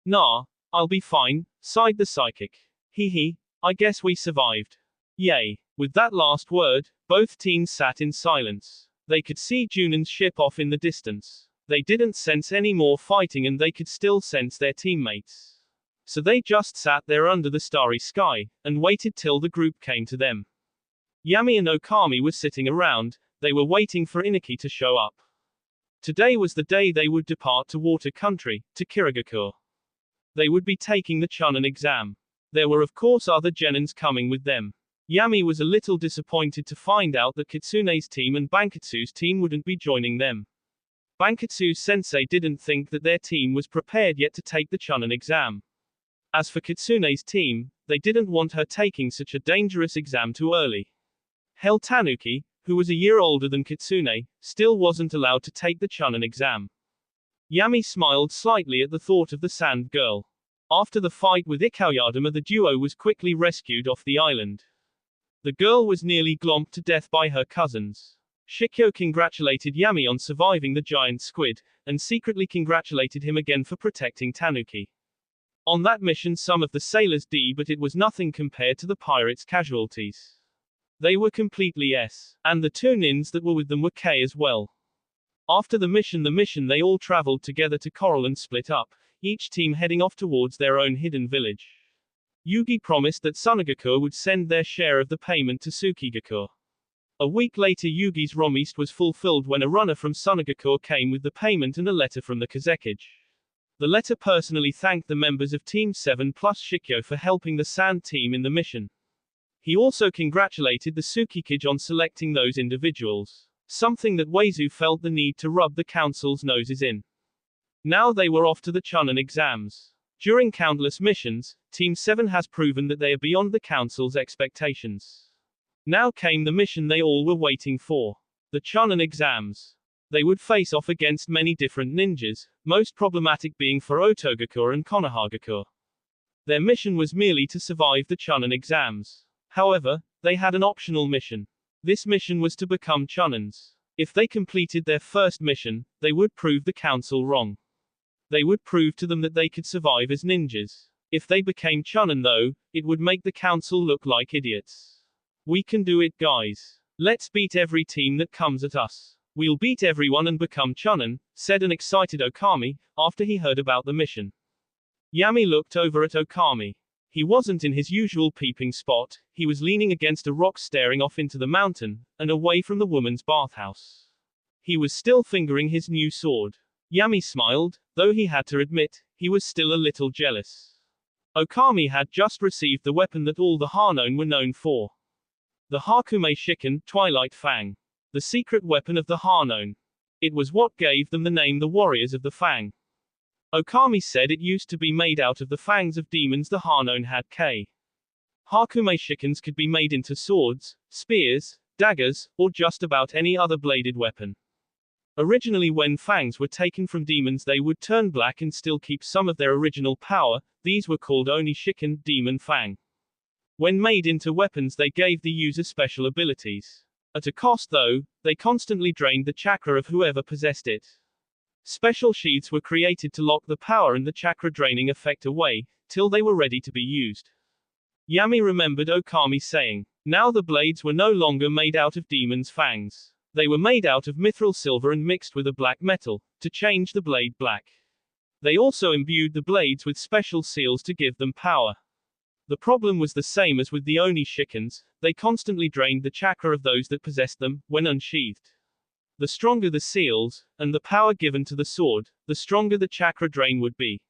Nah, I'll be fine, sighed the psychic. Hee hee, I guess we survived. Yay. With that last word, both teams sat in silence. They could see Junon's ship off in the distance. They didn't sense any more fighting and they could still sense their teammates. So they just sat there under the starry sky, and waited till the group came to them. Yami and Okami were sitting around, they were waiting for Inaki to show up. Today was the day they would depart to Water Country, to Kirigakure. They would be taking the Chunin exam. There were of course other genins coming with them. Yami was a little disappointed to find out that Kitsune's team and Bankatsu's team wouldn't be joining them. Bankatsu's sensei didn't think that their team was prepared yet to take the Chunin exam. As for Kitsune's team, they didn't want her taking such a dangerous exam too early. Hell Tanuki, who was a year older than Kitsune, still wasn't allowed to take the Chunin exam. Yami smiled slightly at the thought of the sand girl. After the fight with Ikauyadama, the duo was quickly rescued off the island. The girl was nearly glomped to death by her cousins. Shikyo congratulated Yami on surviving the giant squid, and secretly congratulated him again for protecting Tanuki. On that mission some of the sailors died, but it was nothing compared to the pirates' casualties. They were completely S. And the two nins that were with them were K as well. After the mission they all traveled together to Coral and split up, each team heading off towards their own hidden village. Yugi promised that Sunagakure would send their share of the payment to Tsukigakure. A week later Yugi's promise was fulfilled when a runner from Sunagakure came with the payment and a letter from the Kazekage. The letter personally thanked the members of Team 7 plus Shikyo for helping the Sand team in the mission. He also congratulated the Tsukikage on selecting those individuals, something that Weizu felt the need to rub the council's noses in. Now they were off to the Chunin exams. During countless missions, Team 7 has proven that they are beyond the council's expectations. Now came the mission they all were waiting for. The Chunin exams. They would face off against many different ninjas, most problematic being for Otogakure and Konohagakure. Their mission was merely to survive the Chunin exams. However, they had an optional mission. This mission was to become Chunins. If they completed their first mission, they would prove the council wrong. They would prove to them that they could survive as ninjas. If they became Chunin though, it would make the council look like idiots. We can do it, guys. Let's beat every team that comes at us. We'll beat everyone and become Chunin, said an excited Okami, after he heard about the mission. Yami looked over at Okami. He wasn't in his usual peeping spot, he was leaning against a rock staring off into the mountain, and away from the woman's bathhouse. He was still fingering his new sword. Yami smiled, though he had to admit, he was still a little jealous. Okami had just received the weapon that all the Hanon were known for. The Hakume Shiken, Twilight Fang. The secret weapon of the Hanon. It was what gave them the name the Warriors of the Fang. Okami said it used to be made out of the fangs of demons the Hanon had. Hakume Shikens could be made into swords, spears, daggers, or just about any other bladed weapon. Originally when fangs were taken from demons they would turn black and still keep some of their original power, these were called Oni Shiken, Demon Fang. When made into weapons they gave the user special abilities. At a cost though, they constantly drained the chakra of whoever possessed it. Special sheaths were created to lock the power and the chakra draining effect away, till they were ready to be used. Yami remembered Okami saying, now the blades were no longer made out of demons' fangs. They were made out of mithril silver and mixed with a black metal, to change the blade black. They also imbued the blades with special seals to give them power. The problem was the same as with the Oni Shikens, they constantly drained the chakra of those that possessed them, when unsheathed. The stronger the seals, and the power given to the sword, the stronger the chakra drain would be.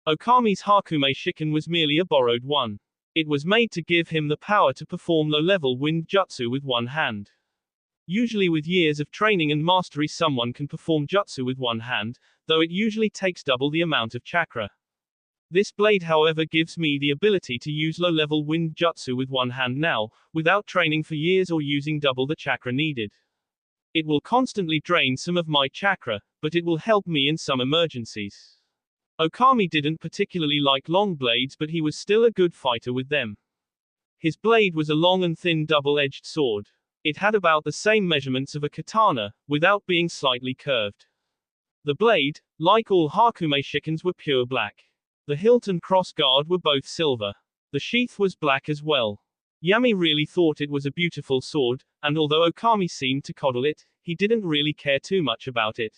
Okami's Hakume Shiken was merely a borrowed one. It was made to give him the power to perform low-level wind jutsu with one hand. Usually with years of training and mastery someone can perform jutsu with one hand, though it usually takes double the amount of chakra. This blade however gives me the ability to use low-level wind jutsu with one hand now, without training for years or using double the chakra needed. It will constantly drain some of my chakra, but it will help me in some emergencies. Okami didn't particularly like long blades but he was still a good fighter with them. His blade was a long and thin double-edged sword. It had about the same measurements of a katana, without being slightly curved. The blade, like all Hakume Shikens, were pure black. The hilt and cross guard were both silver. The sheath was black as well. Yami really thought it was a beautiful sword, and although Okami seemed to coddle it, he didn't really care too much about it.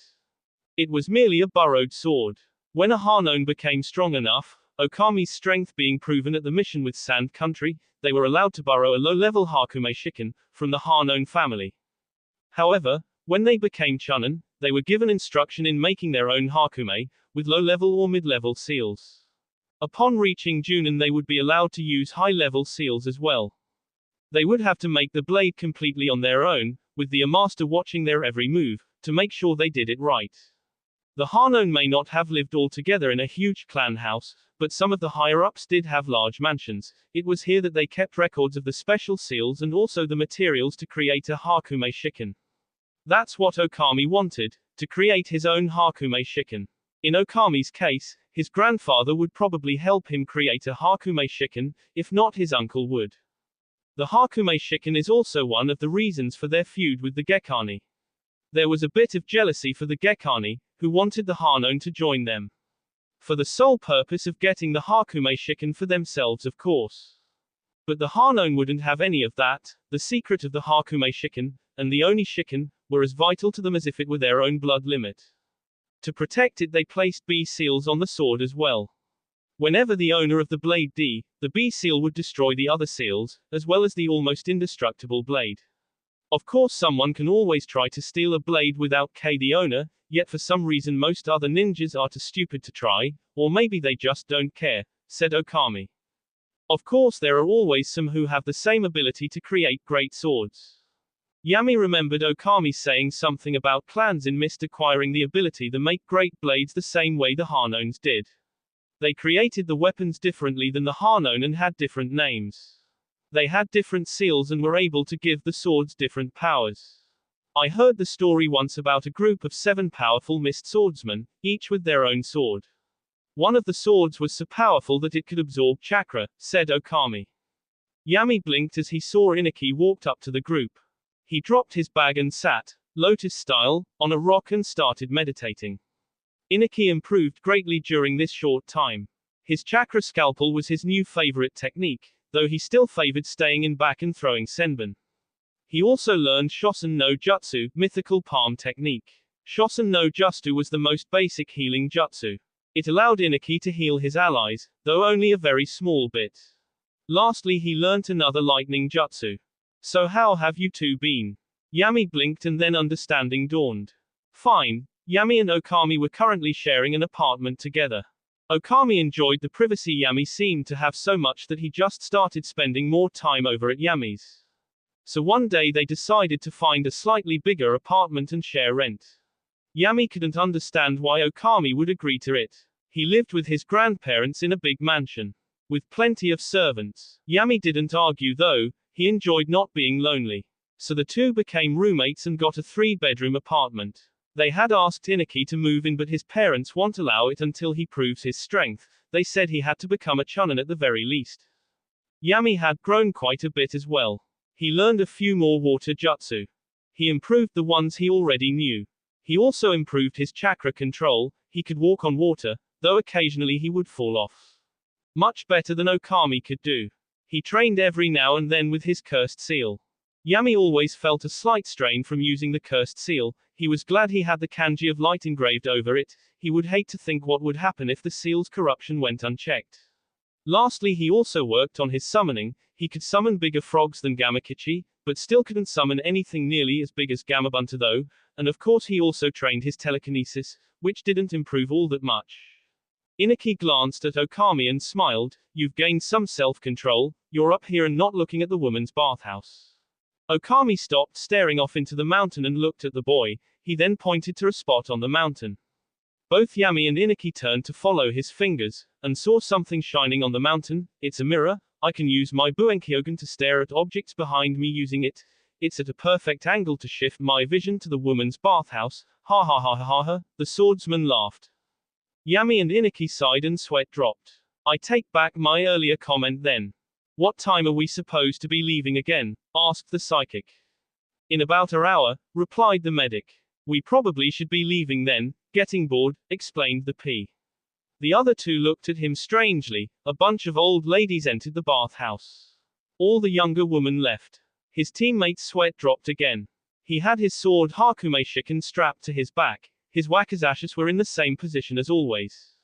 It was merely a borrowed sword. When a Hanon became strong enough, Okami's strength being proven at the mission with Sand Country, they were allowed to borrow a low-level Hakume Shiken from the Hanon family. However, when they became Chunin, they were given instruction in making their own Hakume, with low-level or mid-level seals. Upon reaching Junin they would be allowed to use high-level seals as well. They would have to make the blade completely on their own, with the master watching their every move, to make sure they did it right. The Hanon may not have lived all together in a huge clan house, but some of the higher-ups did have large mansions. It was here that they kept records of the special seals and also the materials to create a Hakume Shiken. That's what Okami wanted, to create his own Hakume Shiken. In Okami's case, his grandfather would probably help him create a Hakume Shiken, if not his uncle would. The Hakume Shiken is also one of the reasons for their feud with the Gekani. There was a bit of jealousy for the Gekani, who wanted the Hanon to join them. For the sole purpose of getting the Hakume Shiken for themselves, of course. But the Hanon wouldn't have any of that. The secret of the Hakume Shiken, and the Oni Shiken, were as vital to them as if it were their own blood limit. To protect it they placed B seals on the sword as well. Whenever the owner of the blade D, the B seal would destroy the other seals, as well as the almost indestructible blade. Of course someone can always try to steal a blade without K the owner, yet for some reason most other ninjas are too stupid to try, or maybe they just don't care, said Okami. Of course there are always some who have the same ability to create great swords. Yami remembered Okami saying something about clans in Mist acquiring the ability to make great blades the same way the Hanons did. They created the weapons differently than the Hanon and had different names. They had different seals and were able to give the swords different powers. I heard the story once about a group of 7 powerful Mist swordsmen, each with their own sword. One of the swords was so powerful that it could absorb chakra, said Okami. Yami blinked as he saw Inaki walked up to the group. He dropped his bag and sat, lotus style, on a rock and started meditating. Inaki improved greatly during this short time. His chakra scalpel was his new favorite technique, though he still favored staying in back and throwing senbon. He also learned Shosen no Jutsu, mythical palm technique. Shosen no Jutsu was the most basic healing jutsu. It allowed Inaki to heal his allies, though only a very small bit. Lastly he learnt another lightning jutsu. So how have you two been? Yami blinked and then understanding dawned. Fine. Yami and Okami were currently sharing an apartment together. Okami enjoyed the privacy Yami seemed to have so much that he just started spending more time over at Yami's. So one day they decided to find a slightly bigger apartment and share rent. Yami couldn't understand why Okami would agree to it. He lived with his grandparents in a big mansion, with plenty of servants. Yami didn't argue though, he enjoyed not being lonely. So the two became roommates and got a 3-bedroom apartment. They had asked Inaki to move in but his parents won't allow it until he proves his strength. They said he had to become a chunin at the very least. Yami had grown quite a bit as well. He learned a few more water jutsu. He improved the ones he already knew. He also improved his chakra control. He could walk on water, though occasionally he would fall off. Much better than Okami could do. He trained every now and then with his cursed seal. Yami always felt a slight strain from using the cursed seal. He was glad he had the kanji of light engraved over it. He would hate to think what would happen if the seal's corruption went unchecked. Lastly he also worked on his summoning. He could summon bigger frogs than Gamakichi, but still couldn't summon anything nearly as big as Gamabunta though, and of course he also trained his telekinesis, which didn't improve all that much. Inaki glanced at Okami and smiled. You've gained some self-control, you're up here and not looking at the woman's bathhouse. Okami stopped staring off into the mountain and looked at the boy. He then pointed to a spot on the mountain. Both Yami and Inaki turned to follow his fingers, and saw something shining on the mountain. It's a mirror. I can use my Buenkyogen to stare at objects behind me using it. It's at a perfect angle to shift my vision to the woman's bathhouse. Ha ha ha ha ha ha, the swordsman laughed. Yami and Inaki sighed and sweat dropped. I take back my earlier comment then. What time are we supposed to be leaving again? Asked the psychic. In about an hour, replied the medic. We probably should be leaving then, getting bored, explained the P. The other two looked at him strangely. A bunch of old ladies entered the bathhouse. All the younger woman left. His teammate's sweat dropped again. He had his sword Hakume Shiken strapped to his back. His wakizashis were in the same position as always.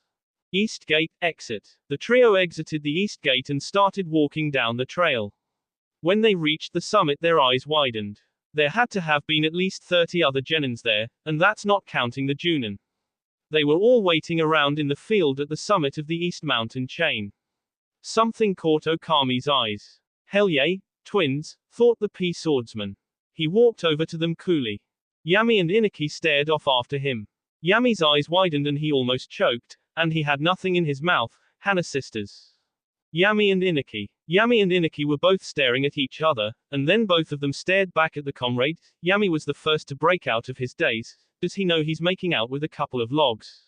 East Gate, exit. The trio exited the East Gate and started walking down the trail. When they reached the summit, their eyes widened. There had to have been at least 30 other genins there, and that's not counting the Junin. They were all waiting around in the field at the summit of the East Mountain chain. Something caught Okami's eyes. Hell yeah, twins, thought the P swordsman. He walked over to them coolly. Yami and Inaki stared off after him. Yami's eyes widened and he almost choked, and he had nothing in his mouth. Hana sisters. Yami and Inaki. Yami and Inaki were both staring at each other, and then both of them stared back at the comrade. Yami was the first to break out of his daze. Does he know he's making out with a couple of logs?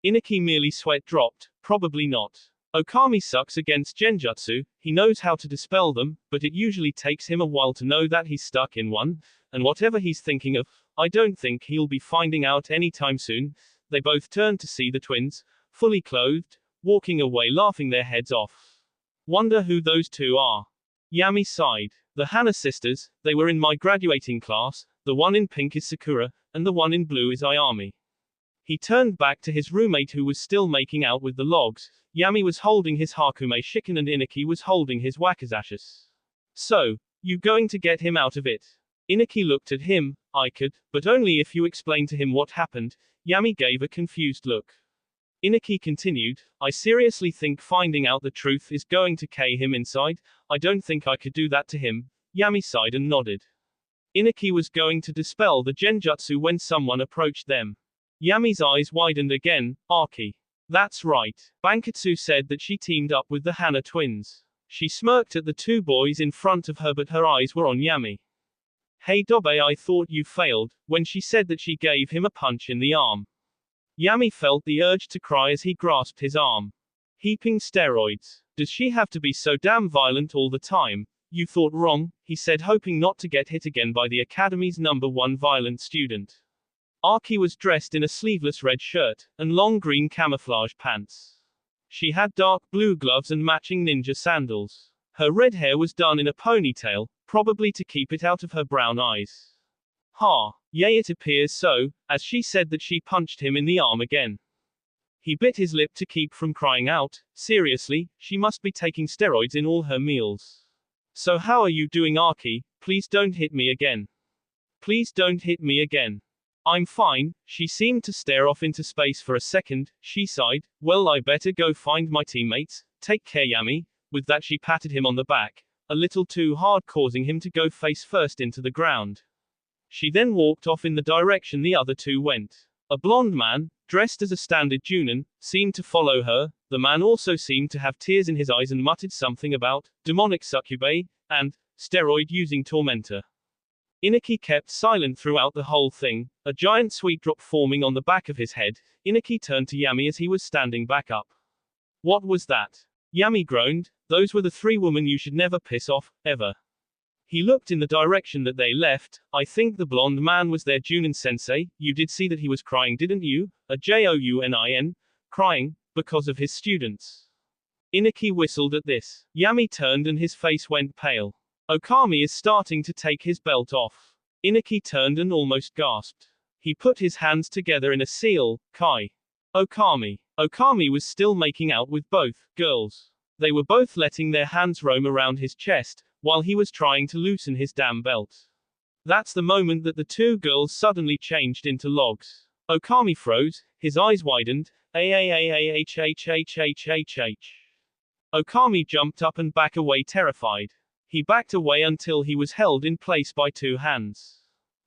Inaki merely sweat dropped. Probably not. Okami sucks against genjutsu, he knows how to dispel them, but it usually takes him a while to know that he's stuck in one, and whatever he's thinking of, I don't think he'll be finding out anytime soon. They both turned to see the twins, fully clothed, walking away laughing their heads off. Wonder who those two are. Yami sighed. The Hana sisters, they were in my graduating class, the one in pink is Sakura, and the one in blue is Ayami. He turned back to his roommate who was still making out with the logs. Yami was holding his Hakume Shiken and Inaki was holding his wakizashis. So, you going to get him out of it? Inaki looked at him. I could, but only if you explain to him what happened. Yami gave a confused look. Inaki continued, I seriously think finding out the truth is going to K him inside. I don't think I could do that to him. Yami sighed and nodded. Inaki was going to dispel the genjutsu when someone approached them. Yami's eyes widened again. Aki. That's right. Bankatsu said that she teamed up with the Hana twins. She smirked at the two boys in front of her, but her eyes were on Yami. Hey Dobe, I thought you failed, when she said that she gave him a punch in the arm. Yami felt the urge to cry as he grasped his arm. Heaping steroids. Does she have to be so damn violent all the time? You thought wrong, he said, hoping not to get hit again by the academy's #1 violent student. Aki was dressed in a sleeveless red shirt, and long green camouflage pants. She had dark blue gloves and matching ninja sandals. Her red hair was done in a ponytail, probably to keep it out of her brown eyes. Ha! Yay, it appears so, as she said that she punched him in the arm again. He bit his lip to keep from crying out. Seriously, she must be taking steroids in all her meals. So how are you doing, Aki? Please don't hit me again. Please don't hit me again. I'm fine. She seemed to stare off into space for a second. She sighed. Well, I better go find my teammates. Take care, Yami. With that she patted him on the back, a little too hard, causing him to go face first into the ground. She then walked off in the direction the other two went. A blonde man, dressed as a standard Junin, seemed to follow her. The man also seemed to have tears in his eyes and muttered something about demonic succubae and steroid-using tormentor. Inaki kept silent throughout the whole thing, a giant sweat drop forming on the back of his head. Inaki turned to Yami as he was standing back up. What was that? Yami groaned. Those were the three women you should never piss off, ever. He looked in the direction that they left. I think the blonde man was their Junin sensei. You did see that he was crying, didn't you? A Jounin. Crying, because of his students. Inaki whistled at this. Yami turned and his face went pale. Okami is starting to take his belt off. Inaki turned and almost gasped. He put his hands together in a seal. Kai. Okami. Okami was still making out with both girls. They were both letting their hands roam around his chest, while he was trying to loosen his damn belt. That's the moment that the two girls suddenly changed into logs. Okami froze, his eyes widened. Okami jumped up and back away terrified. He backed away until he was held in place by two hands.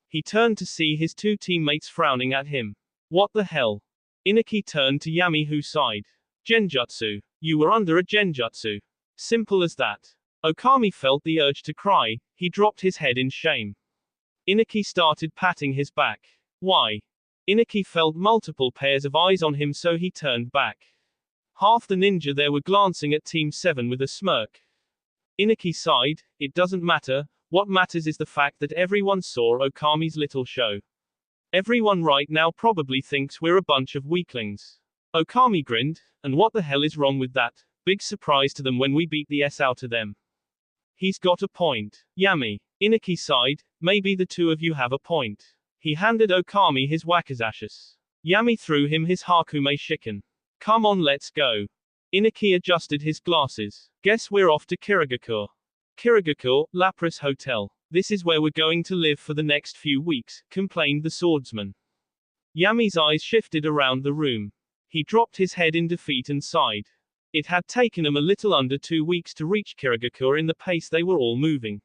He turned to see his two teammates frowning at him. What the hell? Inaki turned to Yami who sighed. Genjutsu. You were under a genjutsu. Simple as that. Okami felt the urge to cry. He dropped his head in shame. Inaki started patting his back. Why? Inaki felt multiple pairs of eyes on him, so he turned back. Half the ninja there were glancing at Team 7 with a smirk. Inaki sighed. It doesn't matter. What matters is the fact that everyone saw Okami's little show. Everyone right now probably thinks we're a bunch of weaklings. Okami grinned. And what the hell is wrong with that? Big surprise to them when we beat the S out of them. He's got a point. Yami. Inaki sighed, maybe the two of you have a point. He handed Okami his wakizashis. Yami threw him his Hakume Shiken. Come on, let's go. Inaki adjusted his glasses. Guess we're off to Kirigakure. Kirigakure, Lapras Hotel. This is where we're going to live for the next few weeks, complained the swordsman. Yami's eyes shifted around the room. He dropped his head in defeat and sighed. It had taken him a little under 2 weeks to reach Kirigakure in the pace they were all moving.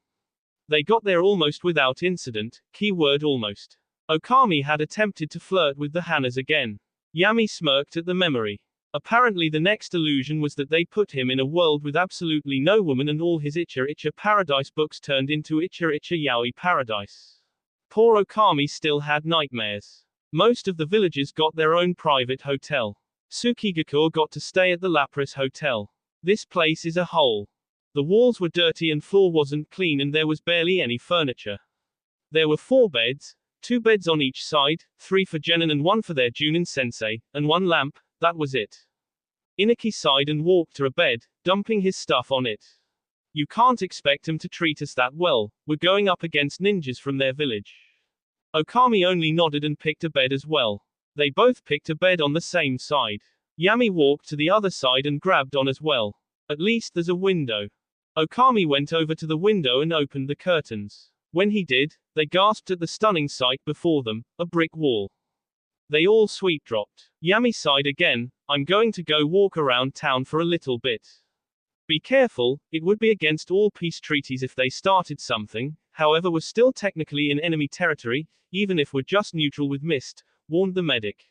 They got there almost without incident, keyword almost. Okami had attempted to flirt with the Hanas again. Yami smirked at the memory. Apparently the next illusion was that they put him in a world with absolutely no woman and all his Icha Icha Paradise books turned into Icha Icha Yaoi Paradise. Poor Okami still had nightmares. Most of the villagers got their own private hotel. Tsukigakure got to stay at the Lapras Hotel. This place is a hole. The walls were dirty and floor wasn't clean and there was barely any furniture. There were 4 beds, 2 beds on each side, 3 for Genin and 1 for their Junin sensei, and 1 lamp, that was it. Inaki sighed and walked to a bed, dumping his stuff on it. You can't expect him to treat us that well, we're going up against ninjas from their village. Okami only nodded and picked a bed as well. They both picked a bed on the same side. Yami walked to the other side and grabbed on as well. At least there's a window. Okami went over to the window and opened the curtains. When he did, they gasped at the stunning sight before them, a brick wall. They all sweet dropped. Yami sighed again, I'm going to go walk around town for a little bit. Be careful, it would be against all peace treaties if they started something, however we're still technically in enemy territory, even if we're just neutral with mist, warned the medic.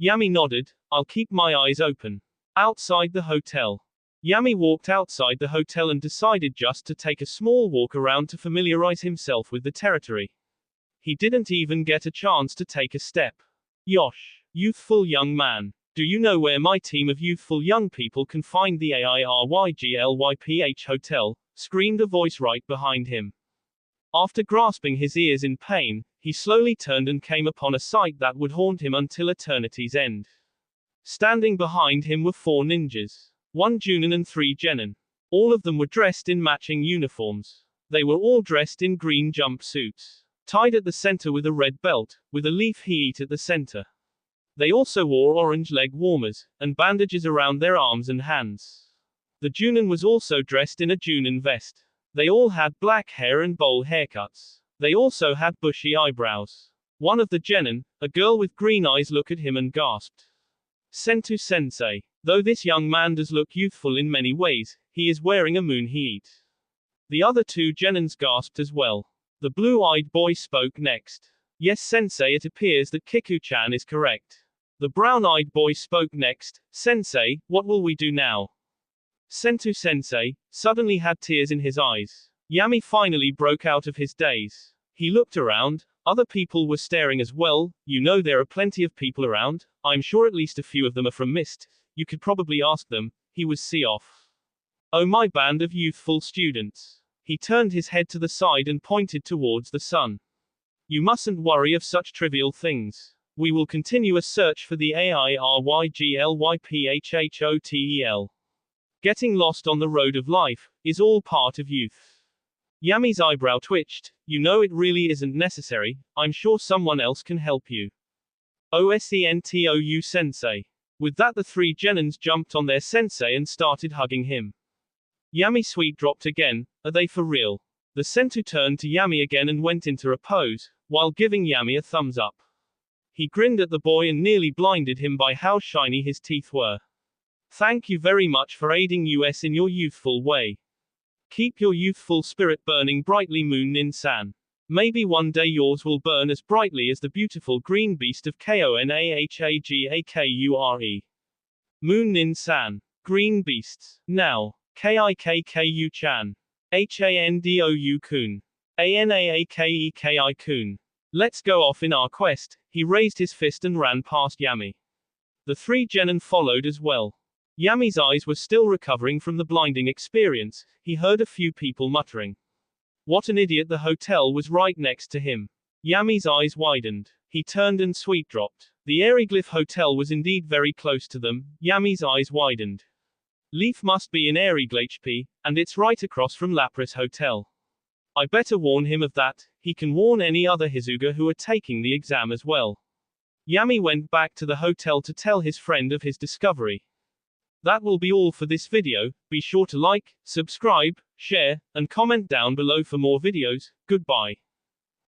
Yami nodded, I'll keep my eyes open. Outside the hotel. Yami walked outside the hotel and decided just to take a small walk around to familiarize himself with the territory. He didn't even get a chance to take a step. Yosh, youthful young man. Do you know where my team of youthful young people can find the AIRYGLYPH hotel? Screamed a voice right behind him. After grasping his ears in pain, he slowly turned and came upon a sight that would haunt him until eternity's end. Standing behind him were 4 ninjas. 1 Junin and 3 Genin. All of them were dressed in matching uniforms. They were all dressed in green jumpsuits. Tied at the center with a red belt, with a leaf heat at the center. They also wore orange leg warmers, and bandages around their arms and hands. The Junin was also dressed in a Junin vest. They all had black hair and bowl haircuts. They also had bushy eyebrows. One of the Genin, a girl with green eyes, looked at him and gasped. Sentu sensei. Though this young man does look youthful in many ways, he is wearing a moon heat. The other 2 Genins gasped as well. The blue-eyed boy spoke next. Yes sensei, it appears that Kiku-chan is correct. The brown-eyed boy spoke next. Sensei, what will we do now? Sentu sensei suddenly had tears in his eyes. Yami finally broke out of his daze. He looked around. Other people were staring as well. You know there are plenty of people around. I'm sure at least a few of them are from Mist. You could probably ask them. He was off. Oh my band of youthful students. He turned his head to the side and pointed towards the sun. You mustn't worry of such trivial things. We will continue a search for the AIRYGLYPHHOTEL. Getting lost on the road of life is all part of youth. Yami's eyebrow twitched. You know it really isn't necessary. I'm sure someone else can help you. OSENTOU sensei. With that the 3 Genins jumped on their sensei and started hugging him. Yami sweet dropped again. Are they for real? The Sentu turned to Yami again and went into a pose, while giving Yami a thumbs up. He grinned at the boy and nearly blinded him by how shiny his teeth were. Thank you very much for aiding us in your youthful way. Keep your youthful spirit burning brightly, Moon Nin-san. Maybe one day yours will burn as brightly as the beautiful green beast of KONAHAGAKURE. Moon Nin-san. Green beasts. Now. KIKKU-chan. HANDOU-kun. ANAAKEKI-kun. Let's go off in our quest. He raised his fist and ran past Yami. The 3 Genin followed as well. Yami's eyes were still recovering from the blinding experience. He heard a few people muttering. What an idiot, the hotel was right next to him. Yami's eyes widened. He turned and sweet dropped. The Aeroglyph Hotel was indeed very close to them. Yami's eyes widened. Leaf must be in Exiled, and it's right across from Lapras Hotel. I better warn him of that. He can warn any other Hizuga who are taking the exam as well. Yami went back to the hotel to tell his friend of his discovery. That will be all for this video. Be sure to like, subscribe, share, and comment down below for more videos. Goodbye.